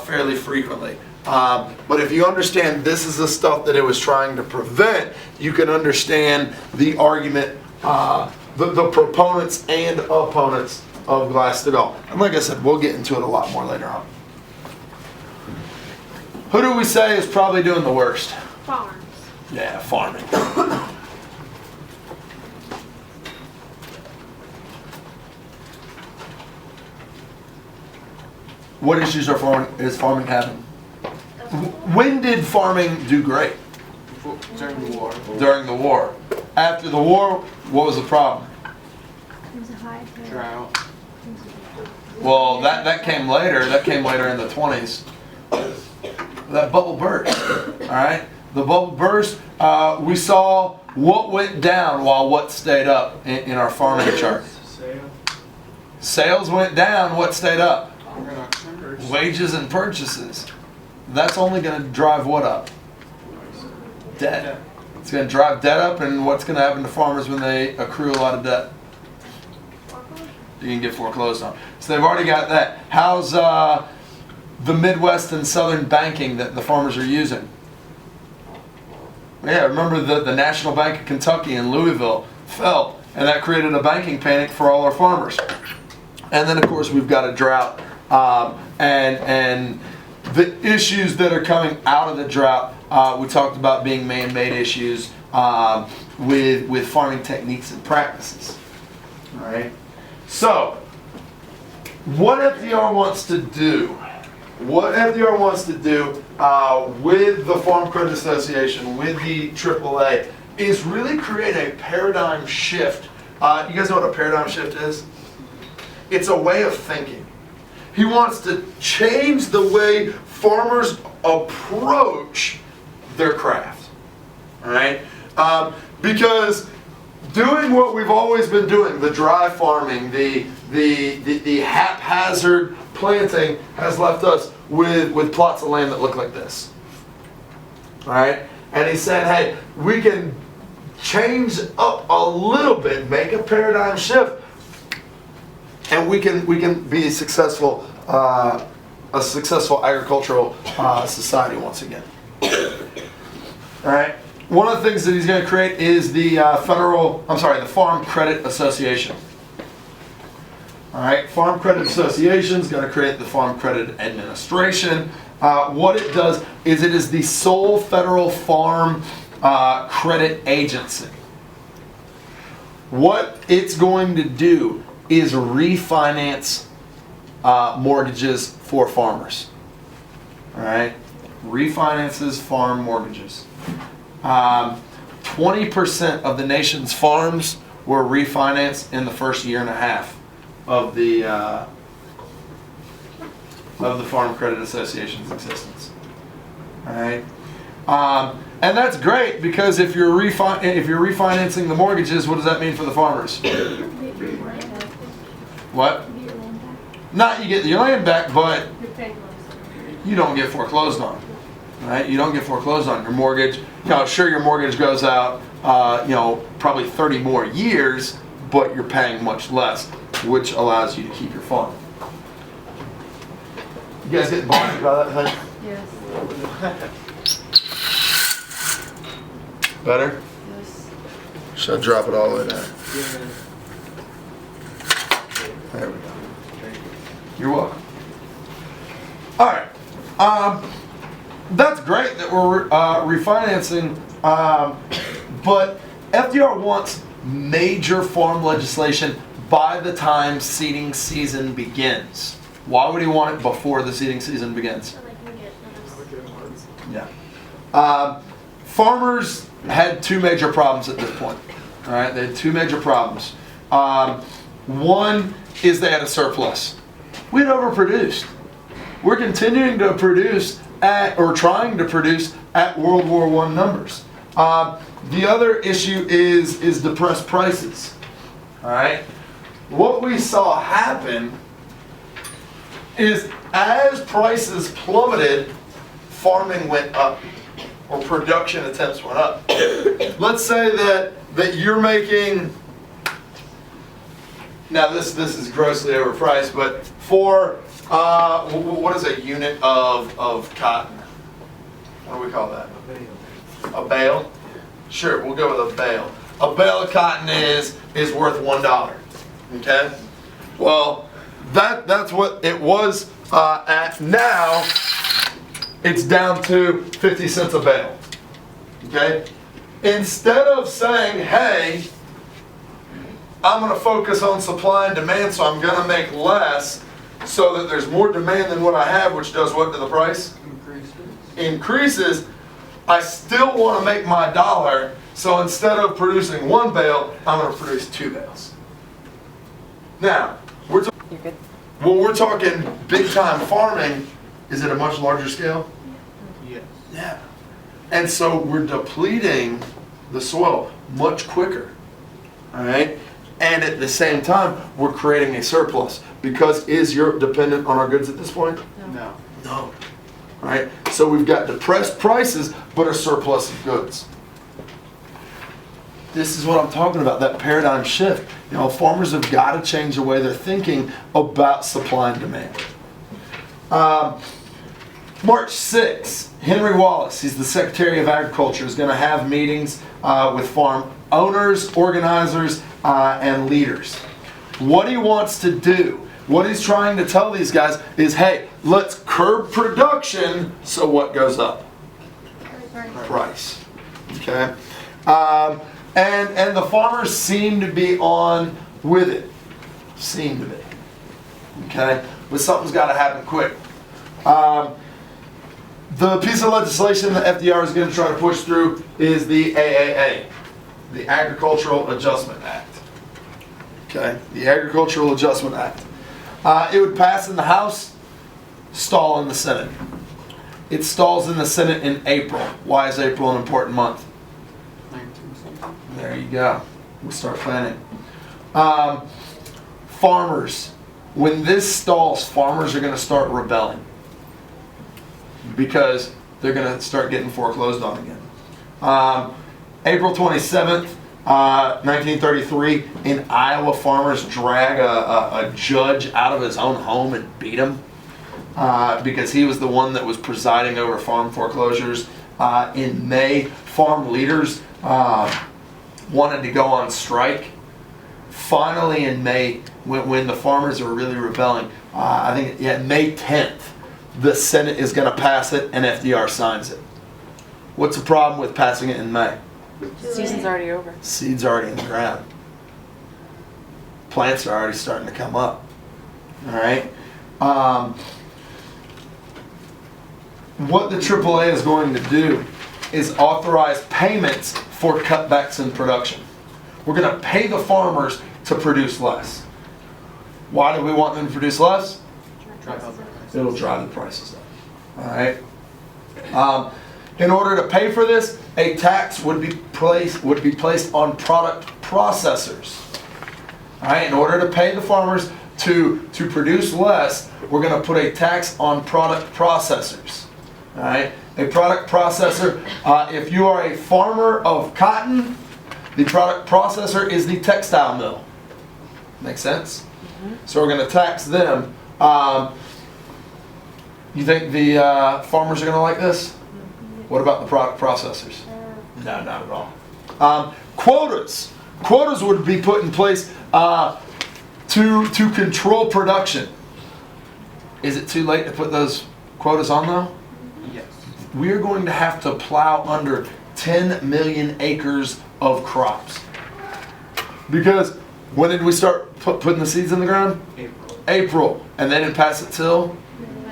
fairly frequently. But if you understand this is the stuff that it was trying to prevent, you can understand the argument, the proponents and opponents of Glass-Steagall. And like I said, we'll get into it a lot more later on. Who do we say is probably doing the worst? Farms. Yeah, farming. What issues is farming having? When did farming do great? During the war. During the war. After the war, what was the problem? It was a high period. Drought. Well, that came later. That came later in the 20s. That bubble burst. All right? The bubble burst. We saw what went down while what stayed up in our farming chart. Sales went down. What stayed up? Wages and purchases. That's only going to drive what up? Debt. It's going to drive debt up, and what's going to happen to farmers when they accrue a lot of debt? You can get foreclosed on. So they've already got that. How's the Midwest and Southern banking that the farmers are using? Yeah, remember the National Bank of Kentucky in Louisville fell, and that created a banking panic for all our farmers. And then, of course, we've got a drought, and the issues that are coming out of the drought. We talked about being man-made issues with farming techniques and practices. All right. So, what FDR wants to do? What FDR wants to do with the Farm Credit Association, with the AAA, is really create a paradigm shift. You guys know what a paradigm shift is? It's a way of thinking. He wants to change the way farmers approach their craft. All right? Because doing what we've always been doing, the dry farming, the haphazard planting, has left us with plots of land that look like this. All right, and he said, hey, we can change up a little bit, make a paradigm shift, and we can be a successful agricultural society once again. All right. One of the things that he's going to create is the the Farm Credit Association. All right, Farm Credit Association is going to create the Farm Credit Administration. What it does is it is the sole federal farm credit agency. What it's going to do is refinance mortgages for farmers. All right, refinances farm mortgages. 20% of the nation's farms were refinanced in the first year and a half of the Farm Credit Association's existence. All right, and that's great because if you're refinancing the mortgages, what does that mean for the farmers? What? Not you get your land back, but you don't get foreclosed on. Right? You don't get foreclosed on your mortgage. Sure, your mortgage goes out, probably 30 more years, but you're paying much less, which allows you to keep your farm. You guys getting bothered by that thing? Yes. Better? Yes. Should I drop it all the way down? There we go. You're welcome. All right. That's great that we're refinancing, but FDR wants major farm legislation by the time seeding season begins. Why would he want it before the seeding season begins? So they can get notice. Yeah. Farmers had two major problems at this point. All right, they had two major problems. One is they had a surplus. We had overproduced. We're continuing to produce trying to produce at World War I numbers. The other issue is depressed prices. All right. What we saw happen is as prices plummeted, farming went up, or production attempts went up. Let's say that you're making. Now this is grossly overpriced, but for what is a unit of cotton? What do we call that? A bale? Sure, we'll go with a bale. A bale of cotton is worth $1. Okay? Well, that's what it was at. Now it's down to 50 cents a bale. Okay? Instead of saying, hey, I'm going to focus on supply and demand, so I'm going to make less so that there's more demand than what I have, which does what to the price? Increases. I still want to make my dollar, so instead of producing one bale, I'm going to produce 2 bales. Now, when we're talking big time farming, is it a much larger scale? Yes. Yeah. And so we're depleting the soil much quicker. All right? And at the same time, we're creating a surplus. Because is Europe dependent on our goods at this point? No. No. Right? So we've got depressed prices, but a surplus of goods. This is what I'm talking about, that paradigm shift. Farmers have got to change the way they're thinking about supply and demand. March 6th, Henry Wallace, he's the Secretary of Agriculture, is going to have meetings with farm owners, organizers, and leaders. What he wants to do, what he's trying to tell these guys is, hey, let's curb production, so what goes up? Price. Okay? And the farmers seem to be on with it. Seem to be. Okay? But something's got to happen quick. The piece of legislation that FDR is going to try to push through is the AAA, the Agricultural Adjustment Act. Okay? The Agricultural Adjustment Act. It would pass in the House, stall in the Senate. It stalls in the Senate in April. Why is April an important month? There you go. We'll start planning. Farmers. When this stalls, farmers are going to start rebelling. Because they're going to start getting foreclosed on again. April 27th, 1933, in Iowa, farmers drag a judge out of his own home and beat him because he was the one that was presiding over farm foreclosures. In May, farm leaders wanted to go on strike. Finally, in May, when the farmers are really rebelling, I think May 10th, the Senate is going to pass it and FDR signs it. What's the problem with passing it in May? Season's already over. Seeds already in the ground. Plants are already starting to come up. All right. What the AAA is going to do is authorize payments for cutbacks in production. We're going to pay the farmers to produce less. Why do we want them to produce less? It'll drive the prices up. All right. In order to pay for this, a tax would be placed on product processors. All right. In order to pay the farmers to produce less, we're going to put a tax on product processors. All right. A product processor. If you are a farmer of cotton, the product processor is the textile mill. Make sense? So we're going to tax them. You think the farmers are going to like this? What about the product processors? No, not at all. Quotas. Quotas would be put in place to control production. Is it too late to put those quotas on though? Yes. We're going to have to plow under 10 million acres of crops. Because when did we start putting the seeds in the ground? April. And they didn't pass it till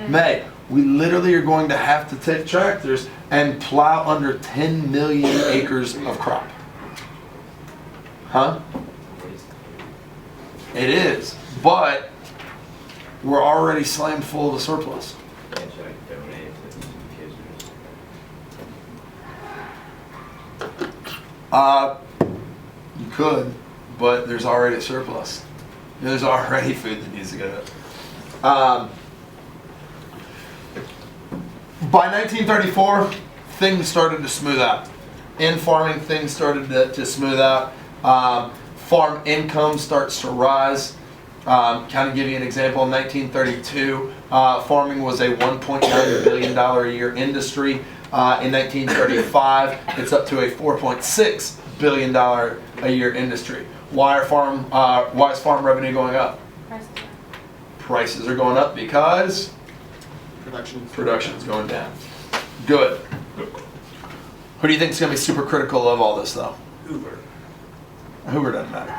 May. We literally are going to have to take tractors and plow under 10 million acres of crop. Huh? It is. But we're already slammed full of the surplus. You could, but there's already a surplus. There's already food that needs to go. By 1934, things started to smooth out. In farming, things started to smooth out. Farm income starts to rise. Kind of give you an example, in 1932, farming was a $1.9 billion a year industry. In 1935, it's up to a $4.6 billion a year industry. Why is farm revenue going up? Prices are going up because production is going down. Good. Who do you think is going to be super critical of all this, though? Hoover. Hoover doesn't matter.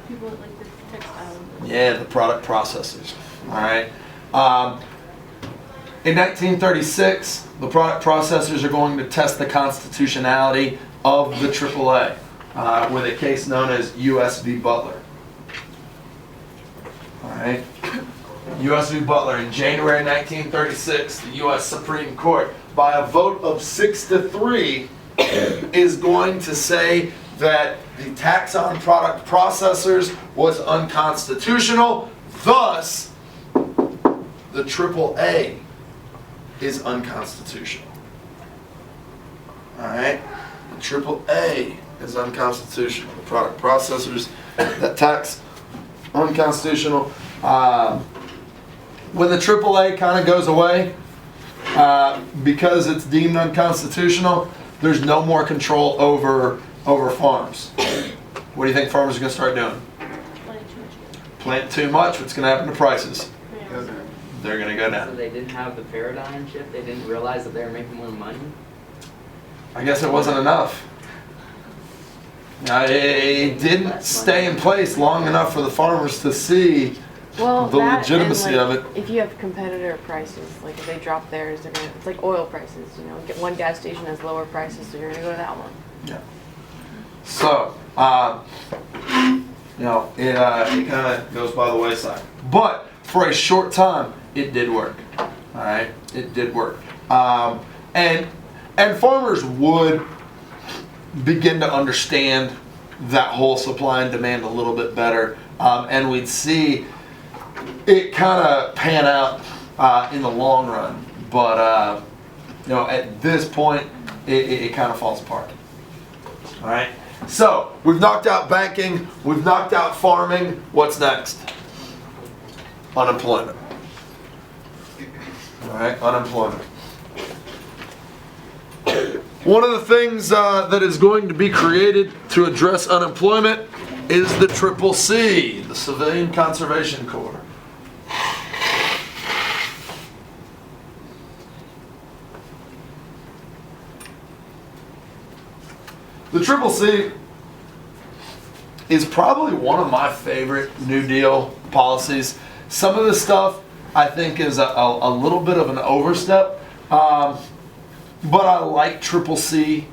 People like the textile. Yeah, the product processors. All right. In 1936, the product processors are going to test the constitutionality of the AAA with a case known as U.S. v. Butler. All right. U.S. v. Butler in January 1936, the U.S. Supreme Court, by a vote of 6-3, is going to say that the tax on product processors was unconstitutional. Thus, the AAA is unconstitutional. All right? The AAA is unconstitutional. The product processors, that tax, unconstitutional. When the AAA kind of goes away, because it's deemed unconstitutional, there's no more control over farms. What do you think farmers are going to start doing? Plant too much. What's going to happen to prices? They're going to go So down. they didn't have the paradigm shift? They didn't realize that they were making more money? I guess it wasn't enough. It didn't stay in place long enough for the farmers to see Well, the that legitimacy and, like, of it. If you have competitor prices, like if they drop theirs, they're gonna. It's like oil prices. You know, get one gas station has lower prices, so you're gonna go to that one. Yeah. So, it kind of goes by the wayside. But for a short time, it did work. All right, it did work. And farmers would begin to understand that whole supply and demand a little bit better, and we'd see it kind of pan out in the long run. But at this point, it kind of falls apart. All right. So we've knocked out banking. We've knocked out farming. What's next? Unemployment. All right. Unemployment. One of the things that is going to be created to address unemployment is the CCC, the Civilian Conservation Corps. The CCC is probably one of my favorite New Deal policies. Some of the stuff I think is a little bit of an overstep, but I like CCC.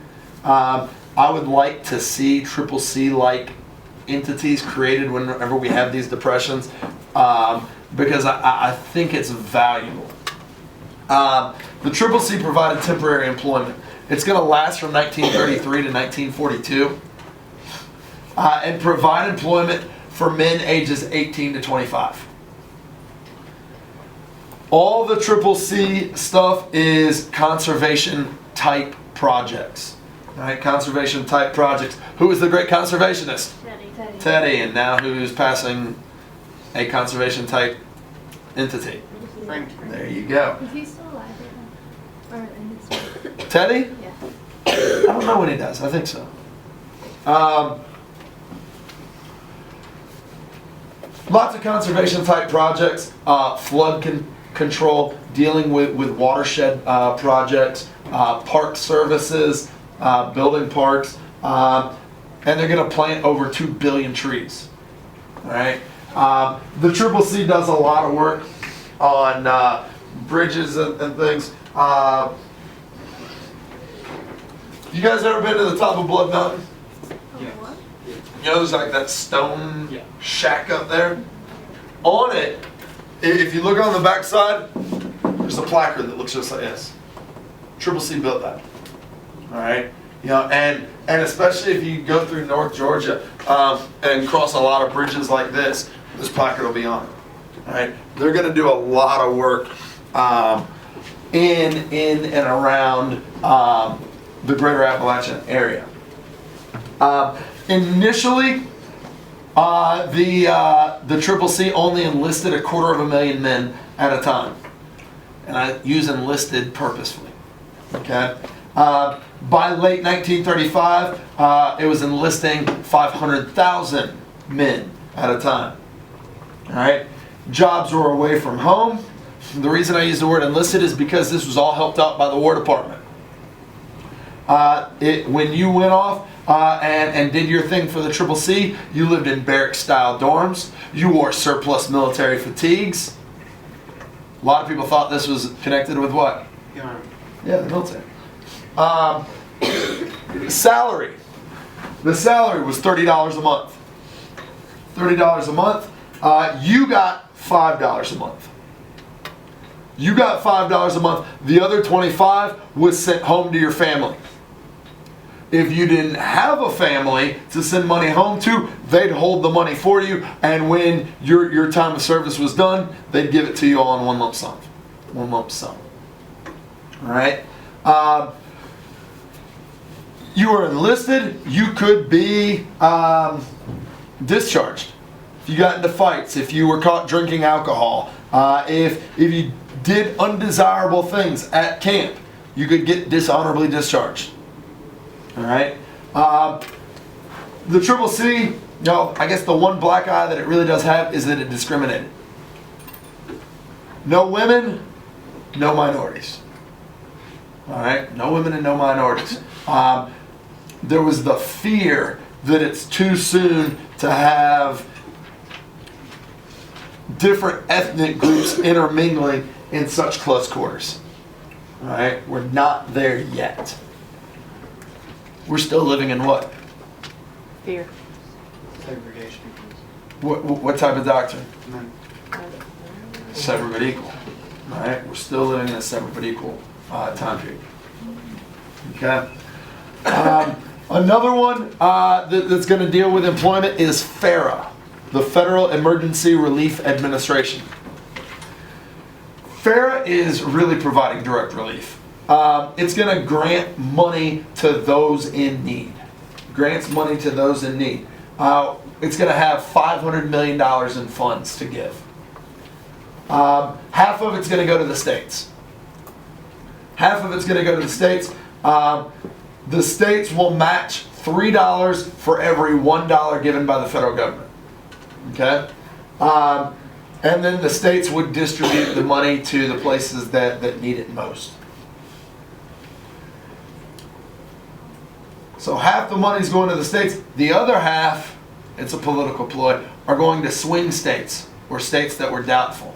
I would like to see CCC-like entities created whenever we have these depressions, because I think it's valuable. The CCC provided temporary employment. It's going to last from 1933 to 1942 and provide employment for men ages 18 to 25. All the CCC stuff is conservation type projects. Right? Conservation type projects. Who is the great conservationist? Teddy. Teddy. And now who's passing a conservation type entity? Frank. There you go. Is he still alive right now? Or in his Teddy? Yeah. I don't know when he does. I think so. Lots of conservation type projects, flood control, dealing with watershed projects, park services, building parks, and they're going to plant over 2 billion trees. All right. The CCC does a lot of work on bridges and things. You guys ever been to the top of Blood Mountain? Yeah. You know, there's like that stone Yeah. shack up there. On it, if you look on the back side, there's a placard that looks just like this. CCC built that. All right. You know, and especially if you go through North Georgia and cross a lot of bridges like this placard will be on it. All right. They're going to do a lot of work in and around the greater Appalachian area. Initially, the CCC only enlisted 250,000 men at a time, and I use enlisted purposefully. Okay. By late 1935, it was enlisting 500,000 men at a time. All right. Jobs were away from home. The reason I use the word enlisted is because this was all helped out by the War Department. When you went off and did your thing for the CCC, you lived in barrack-style dorms. You wore surplus military fatigues. A lot of people thought this was connected with what? Yeah. Yeah, the military. Salary. The salary was $30 a month. $30 a month. You got $5 a month. You got $5 a month. The other $25 was sent home to your family. If you didn't have a family to send money home to, they'd hold the money for you, and when your time of service was done, they'd give it to you all in one lump sum. One lump sum. All right? You were enlisted, you could be discharged. If you got into fights, if you were caught drinking alcohol, if you did undesirable things at camp, you could get dishonorably discharged. All right. The CCC, I guess the one black eye that it really does have is that it discriminated. No women, no minorities. All right. No women and no minorities. There was the fear that it's too soon to have different ethnic groups intermingling in such close quarters. All right. We're not there yet. We're still living in what? Fear. Segregation. What type of doctrine? None. Separate but equal. All right, we're still living in a separate but equal time period. Okay. Another one that's going to deal with employment is FERA, the Federal Emergency Relief Administration. FARA is really providing direct relief. It's going to grant money to those in need. Grants money to those in need. It's going to have $500 million in funds to give. Half of it's going to go to the states. Half of it's going to go to the states. The states will match $3 for every $1 given by the federal government. Okay? And then the states would distribute the money to the places that need it most. So half the money's going to the states. The other half, it's a political ploy, are going to swing states, or states that were doubtful.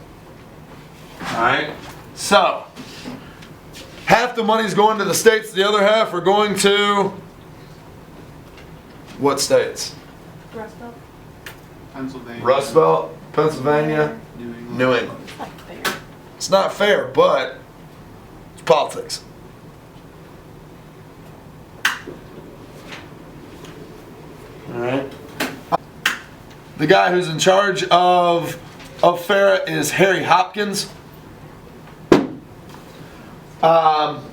Alright? So, half the money's going to the states, the other half are going to what states? Rust Belt. Pennsylvania. Rust Belt, Pennsylvania, New England. New England. It's not fair. It's not fair, but it's politics. Alright. The guy who's in charge of FARA is Harry Hopkins. Harry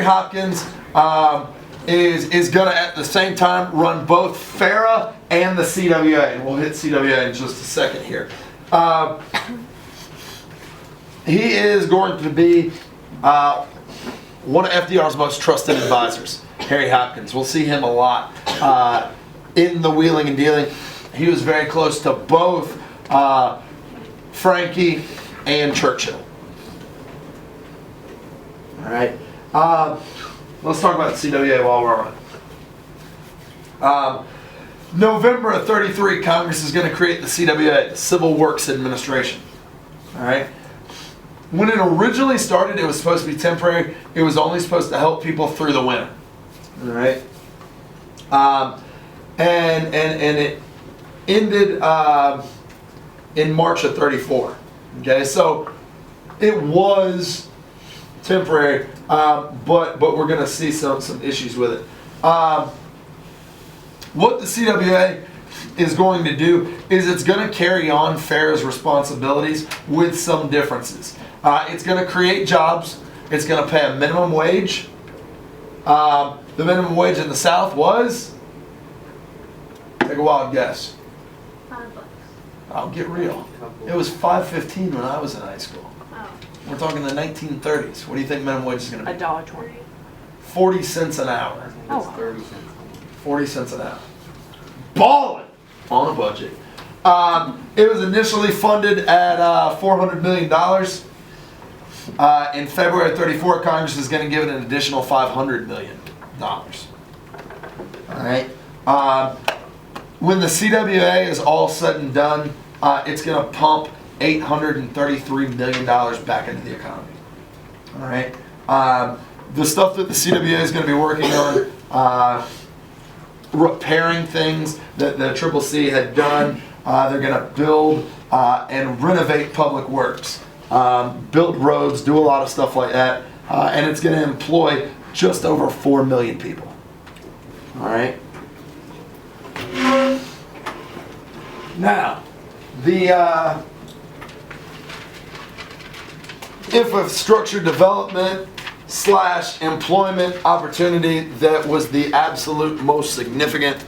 Hopkins is going to at the same time run both FARA and the CWA, and we'll hit CWA in just a second here. He is going to be one of FDR's most trusted advisors, Harry Hopkins. We'll see him a lot in the wheeling and dealing. He was very close to both Frankie and Churchill. All right. Let's talk about the CWA while we're on. November of '33, Congress is going to create the CWA, the Civil Works Administration. All right. When it originally started, it was supposed to be temporary. It was only supposed to help people through the winter. All right. And it ended in March of '34. Okay, so it was temporary, but we're going to see some issues with it. What the CWA is going to do is it's going to carry on FARA's responsibilities with some differences. It's going to create jobs. It's going to pay a minimum wage. The minimum wage in the South was, take a wild guess. $5. I'll get real. It was $5.15 when I was in high school. Oh. We're talking the 1930s. What do you think minimum wage is going to be? $1.20. 40 cents an hour. Oh, It's 30 cents. 40 cents an hour. Balling on a budget. It was initially funded at $400 million. In February of '34, Congress is going to give it an additional $500 million. All right. When the CWA is all said and done, it's going to pump $833 million back into the economy. All right. The stuff that the CWA is going to be working on, repairing things that the CCC had done. They're going to build and renovate public works, build roads, do a lot of stuff like that, and it's going to employ just over 4 million people. All right. Now, the infrastructure development / employment opportunity that was the absolute most significant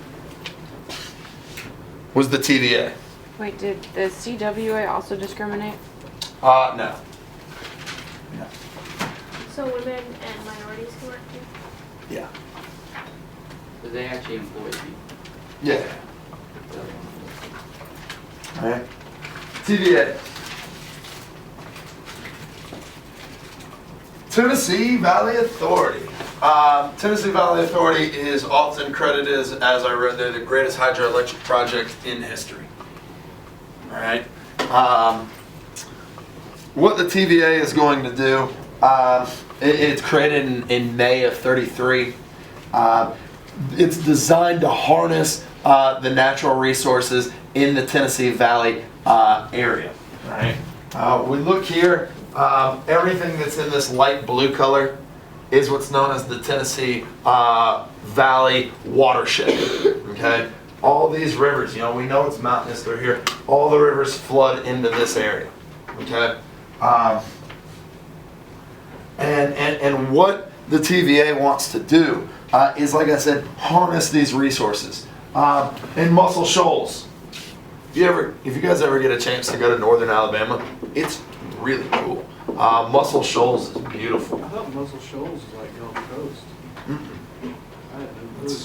was the TVA. wait, did the CWA also discriminate? No. No. So women and minorities can work too? Yeah. But they actually employ people. Yeah. All right. TVA. Tennessee Valley Authority. Tennessee Valley Authority is often credited as I read there, the greatest hydroelectric project in history. All right. What the TVA is going to do, it's created in May of '33. It's designed to harness the natural resources in the Tennessee Valley area. All right. We look here. Everything that's in this light blue color is what's known as the Tennessee Valley watershed. Okay, all these rivers, we know it's mountainous through here. All the rivers flood into this area. Okay, And what the TVA wants to do is, like I said, harness these resources. In Muscle Shoals, if you guys ever get a chance to go to northern Alabama, it's really cool. Muscle Shoals is beautiful. I thought Muscle Shoals was like Gulf Coast. I had no clue.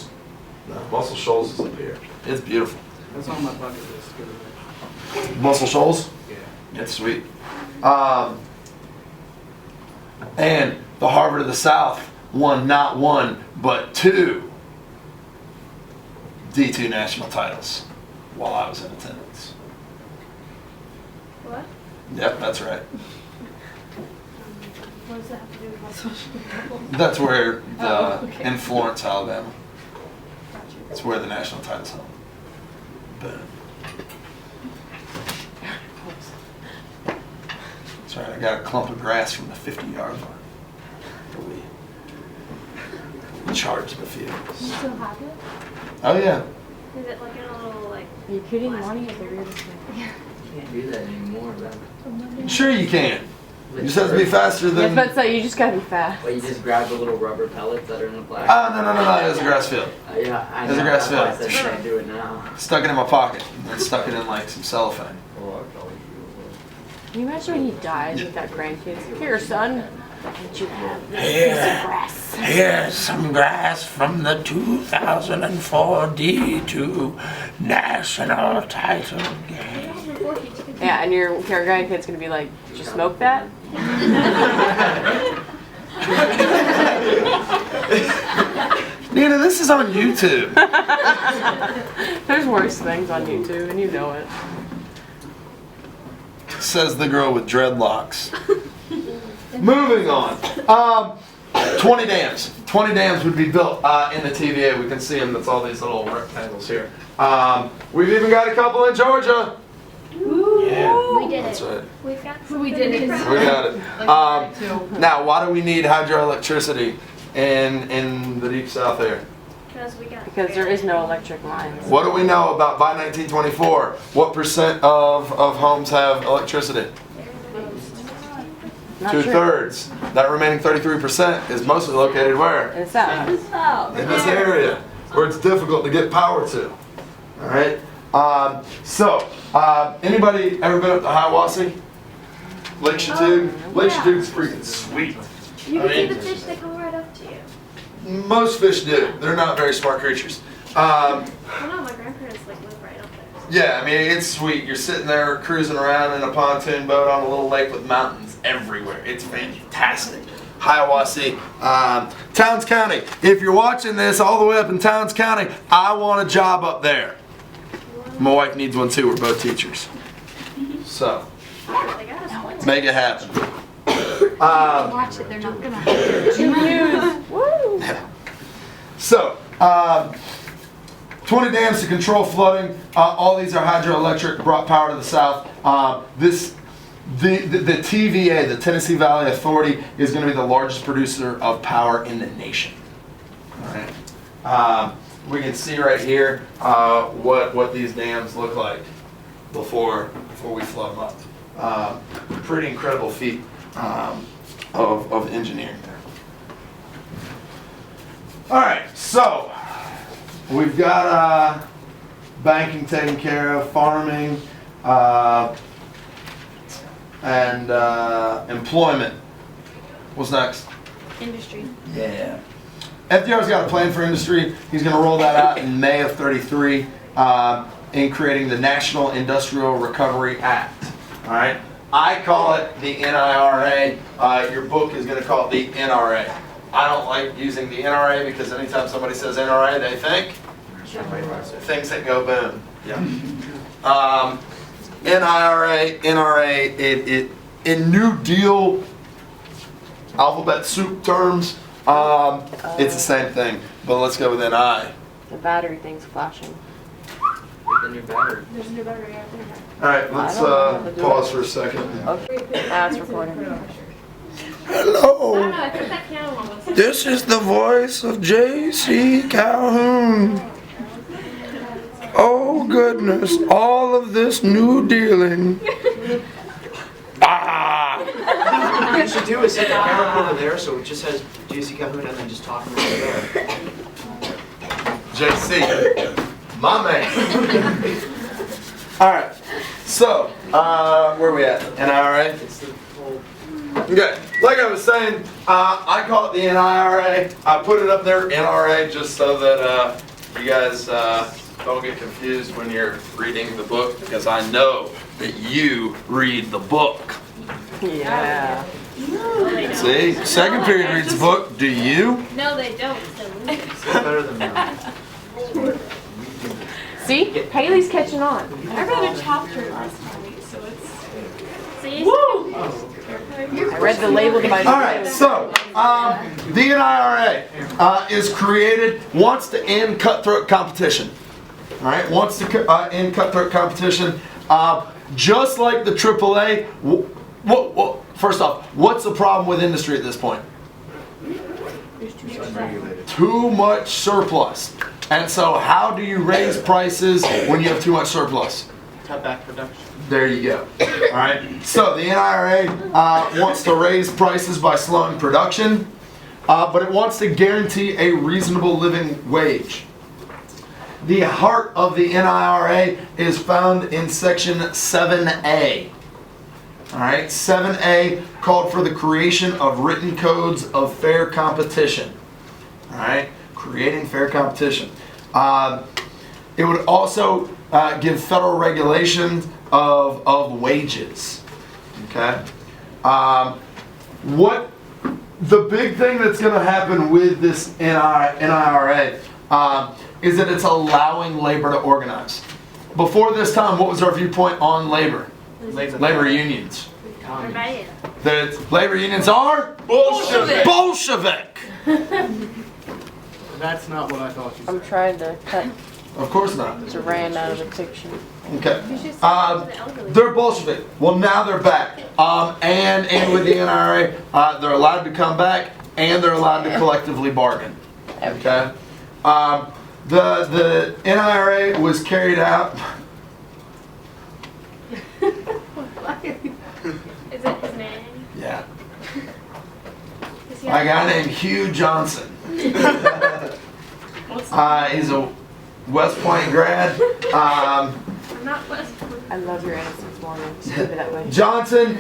Muscle Shoals is up here. It's beautiful. That's on my bucket list to go there. Muscle Shoals? Yeah. It's sweet. And the Harvard of the South won not one, but 2 D2 national titles while I was in attendance. What? Yep, that's right. What does that have to do with my social media? That's where Oh, okay. in Florence, Alabama. Gotcha. That's where the national titles held. Boom. That's right, I got a clump of grass from the 50-yard line. We charged the field. You still have it? Oh yeah. Is it like in a little like? Are you kidding? Monty is the weirdest thing. Can't do that anymore, but. Sure you can. You just have to be faster Yes, than. but so you just gotta be fast. Well, you just grab the little rubber pellets that are in the plastic. Oh no! It was a grass field. Yeah, I There's a know. grass That's why I field. said can't do it now. Stuck it in my pocket and then stuck it in like some cellophane. Can you imagine when he dies with that grandkids? Here, son, did you have this piece of grass? Here's some grass from the 2004 D2 national title game. Yeah, and your grandkid's gonna be like, did you smoke that? Nina, this is on YouTube. There's worse things on YouTube, and you know it. Says the girl with dreadlocks. Moving on. 20 dams. 20 dams would be built in the TVA. We can see them. That's all these little rectangles here. We've even got a couple in Georgia. Yeah. We did That's it. right. We've got. We did it. We got it. Now, why do we need hydroelectricity in the deep south there? Because there is no electric lines. What do we know about by 1924? What percent of homes have electricity? Not true. 2/3. That remaining 33% is mostly located where? In the south. In this area, where it's difficult to get power to. All right. Anybody ever been up to Hiawassee? Lake Chattooga? Lake Chattooga's freaking sweet. You can see the fish that come right up to you. Most fish do. They're not very smart creatures. Well, no, my grandparents like live right up there. Yeah, I mean, it's sweet. You're sitting there cruising around in a pontoon boat on a little lake with mountains everywhere. It's fantastic. Hiawassee, Towns County. If you're watching this all the way up in Towns County, I want a job up there. My wife needs one too. We're both teachers. So, make it happen. Watch it. They're not gonna. Woo! So, 20 dams to control flooding. All these are hydroelectric, brought power to the south. The TVA, the Tennessee Valley Authority, is going to be the largest producer of power in the nation. All right. We can see right here what these dams look like before we flood them up. Pretty incredible feat of engineering there. All right, so we've got banking taken care of, farming, and employment. What's next? Industry. Yeah. FDR's got a plan for industry. He's going to roll that out in May of '33 in creating the National Industrial Recovery Act. All right. I call it the NIRA. Your book is going to call it the NRA. I don't like using the NRA because anytime somebody says NRA, they think things that go boom. Yeah. NRA, it in New Deal alphabet soup terms, it's the same thing. But let's go with NI. The battery thing's flashing. The new battery. There's a new battery out there. All right, let's I don't know how to do pause it. for a second. Okay, that's recording. Hello, I think that piano one was. this is the voice of J.C. Calhoun. Oh goodness, all of this new dealing. Ah! you should do is set the camera over there so it just says JC Calhoun and then just talk over there. JC, my man. All right, so where are we at? NIRA? It's the whole. Okay, like I was saying, I call it the NIRA. I put it up there, NRA, just so that you guys don't get confused when you're reading the book, because I know that you read the book. Yeah. See, second period reads the book. Do you? No, they don't. Still better than that. See, Haley's catching on. I read a chapter last week, so it's. See? I read the label to my. All right, so the NIRA is created, wants to end cutthroat competition. All right, wants to end cutthroat competition. Just like the AAA, first off, what's the problem with industry at this point? Too much surplus. And so how do you raise prices when you have too much surplus? Cut back production. There you go. All right. So the NIRA wants to raise prices by slowing production, but it wants to guarantee a reasonable living wage. The heart of the NIRA is found in section 7A. All right, 7A called for the creation of written codes of fair competition. All right, creating fair competition. It would also give federal regulations of wages. Okay. What the big thing that's going to happen with this NIRA is that it's allowing labor to organize. Before this time, what was our viewpoint on labor? Labor unions. That labor unions are Bolshevik. That's not what I thought you said. I'm trying to cut Of course not. Duran out of the picture. Okay. They're Bolshevik. Well, now they're back. And with the NRA, they're allowed to come back, and they're allowed to collectively bargain. Okay. The NRA was carried out. Is it his name? Yeah. Is he A guy named Hugh Johnson. He's a West Point grad. I'm not West Point. I love your innocence, Morgan. Just keep it that way. Johnson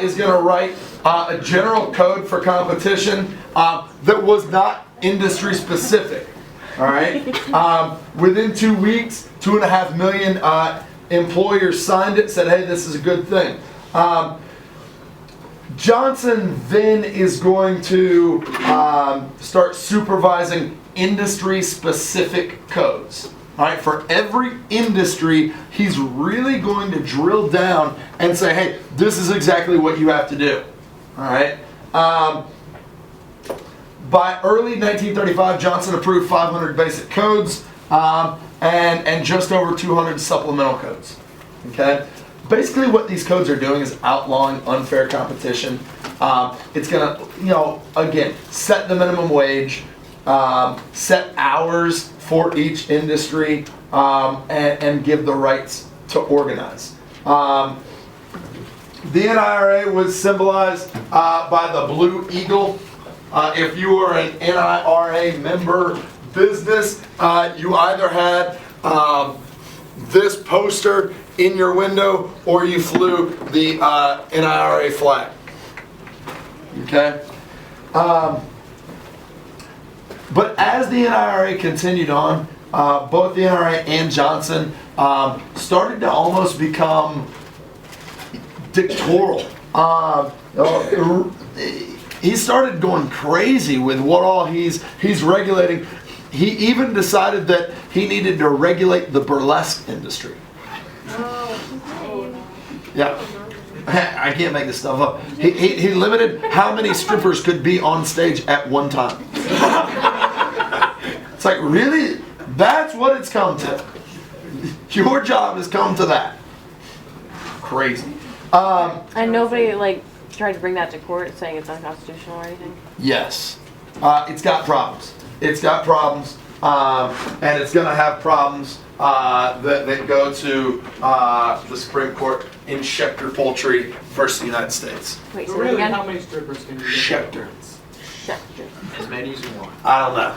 is going to write a general code for competition that was not industry specific. All right. Within 2 weeks, 2.5 million employers signed it. Said, "Hey, this is a good thing." Johnson then is going to start supervising industry-specific codes. All right, for every industry, he's really going to drill down and say, "Hey, this is exactly what you have to do." All right. By early 1935, Johnson approved 500 basic codes and just over 200 supplemental codes. Okay. Basically, what these codes are doing is outlawing unfair competition. It's going to, again, set the minimum wage, set hours for each industry, and give the rights to organize. The NIRA was symbolized by the blue eagle. If you were an NIRA member business, you either had this poster in your window, or you flew the NIRA flag. Okay? But as the NIRA continued on, both the NIRA and Johnson started to almost become dictatorial. He started going crazy with what all he's regulating. He even decided that he needed to regulate the burlesque industry. Yeah, I can't make this stuff up. He limited how many strippers could be on stage at one time. It's like, really? That's what it's come to. Your job has come to that. Crazy. And nobody tried to bring that to court, saying it's unconstitutional or anything. Yes, it's got problems. It's got problems, and it's going to have problems that go to the Supreme Court in Schechter Poultry versus the United States. Wait, So so really, again? how many strippers can you get? Schechter. Schechter. As many as you want. I don't know.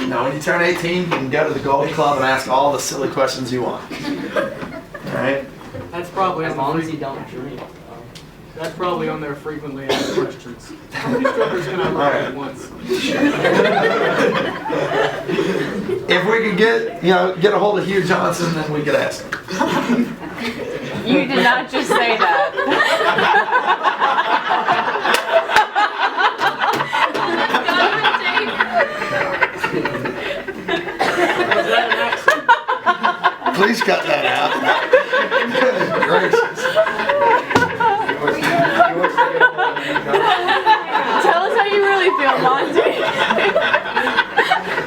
You know, when you turn 18, you can go to the Golf Club and ask all the silly questions you want. All right? That's probably As on long the as you don't drink. That's probably on their frequently asked questions. How many strippers can I look at at once? If we could get a hold of Hugh Johnson, then we could ask him. You did not just say that. Was that an accident? Please cut that out. Gracious. Tell us how you really feel, Monte.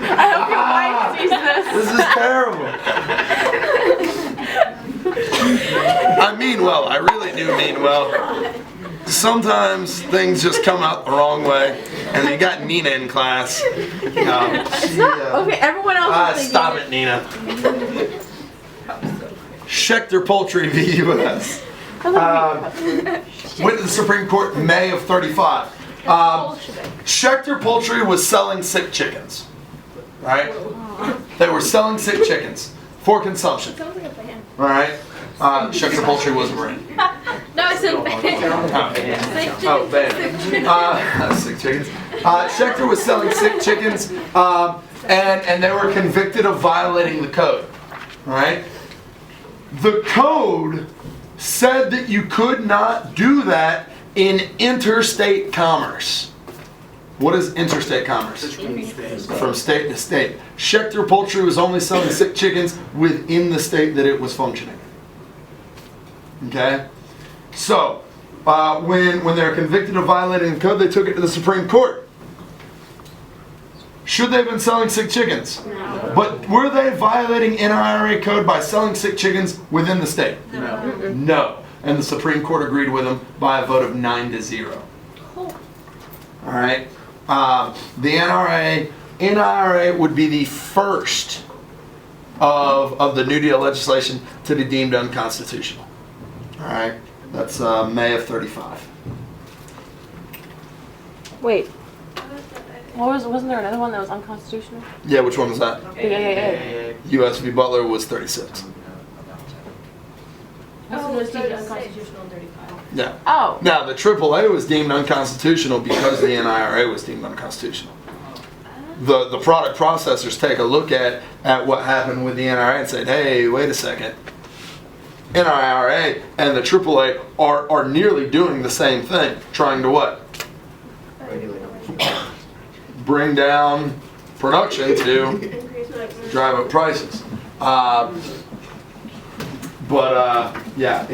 I hope your wife sees this. This is terrible. I mean well. I really do mean well. Sometimes things just come out the wrong way, and you got Nina in class. Okay, everyone else is thinking Stop it, Nina. Schechter Poultry v. U.S. Went to the Supreme Court in May of 35. Schechter Poultry was selling sick chickens. Right? They were selling sick chickens for consumption. Sounds like a plan. Alright? Schechter Poultry was a brand. No, I said ban. Oh, bad. Sick chickens. Schechter was selling sick chickens, and they were convicted of violating the code. Right? The code said that you could not do that in interstate commerce. What is interstate commerce? From state to state. Schechter Poultry was only selling sick chickens within the state that it was functioning. Okay? So, when they were convicted of violating the code, they took it to the Supreme Court. Should they have been selling sick chickens? No. But were they violating NIRA code by selling sick chickens within the state? No. No. And the Supreme Court agreed with them by a vote of 9-0. All right. The NIRA would be the first of the New Deal legislation to be deemed unconstitutional. All right. That's May of 35. Wait. Wasn't there another one that was unconstitutional? Yeah, which one was that? The AAA. U.S. v. Butler was 36. This one was deemed unconstitutional in 35. Yeah. Oh. Now, the AAA was deemed unconstitutional because the NIRA was deemed unconstitutional. The product processors take a look at what happened with the NIRA and said, hey, wait a second. NIRA and the AAA are nearly doing the same thing, trying to what? Bring down production to drive up prices. Yeah,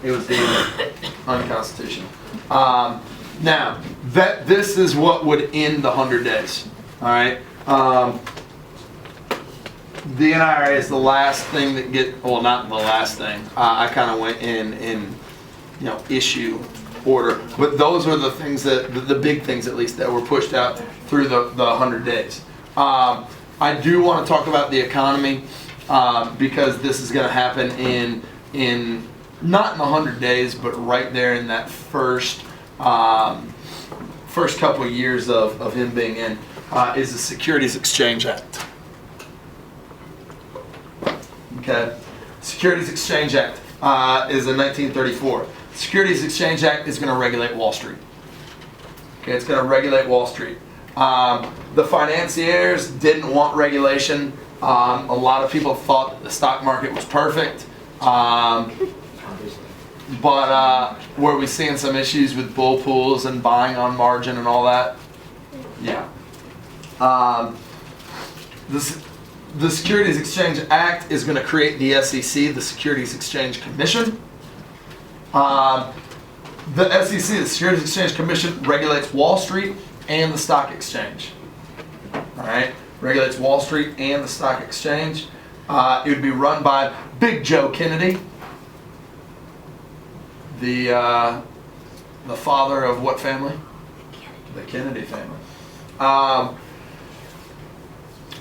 it was deemed unconstitutional. Now, this is what would end the 100 days. All right. The NIRA is the last thing that not the last thing. I kind of went in issue order, but those are the things the big things at least that were pushed out through the 100 days. I do want to talk about the economy because this is going to happen in not in the 100 days, but right there in that first couple of years of him being in is the Securities Exchange Act. Okay, Securities Exchange Act is in 1934. Securities Exchange Act is going to regulate Wall Street. Okay, it's going to regulate Wall Street. The financiers didn't want regulation. A lot of people thought that the stock market was perfect. But were we seeing some issues with bull pools and buying on margin and all that? Yeah. The Securities Exchange Act is going to create the SEC, the Securities Exchange Commission. The SEC, the Securities Exchange Commission, regulates Wall Street and the stock exchange. All right, regulates Wall Street and the stock exchange. It would be run by Big Joe Kennedy, the father of what family? The Kennedy family.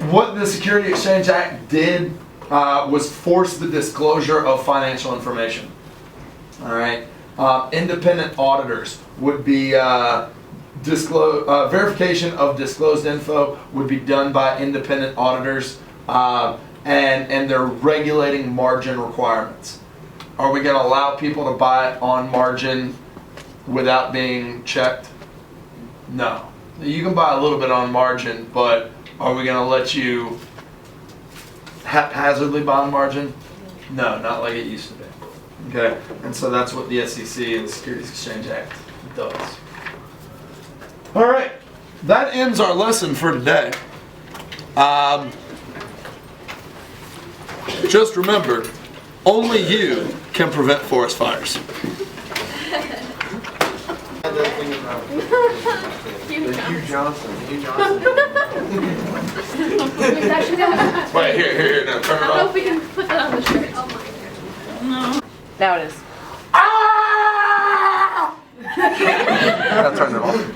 what the Security Exchange Act did was force the disclosure of financial information. All right. Independent auditors would be verification of disclosed info would be done by independent auditors, and they're regulating margin requirements. Are we going to allow people to buy it on margin without being checked? No. You can buy a little bit on margin, but are we going to let you haphazardly buy on margin? No, not like it used to be. Okay, and so that's what the SEC and the Securities Exchange Act does. All right, that ends our lesson for today. Just remember, only you can prevent forest fires. Hugh Johnson. Wait, here, no, turn it I hope off. we can put that on the shirt. Oh my. Now it is. I turned it off.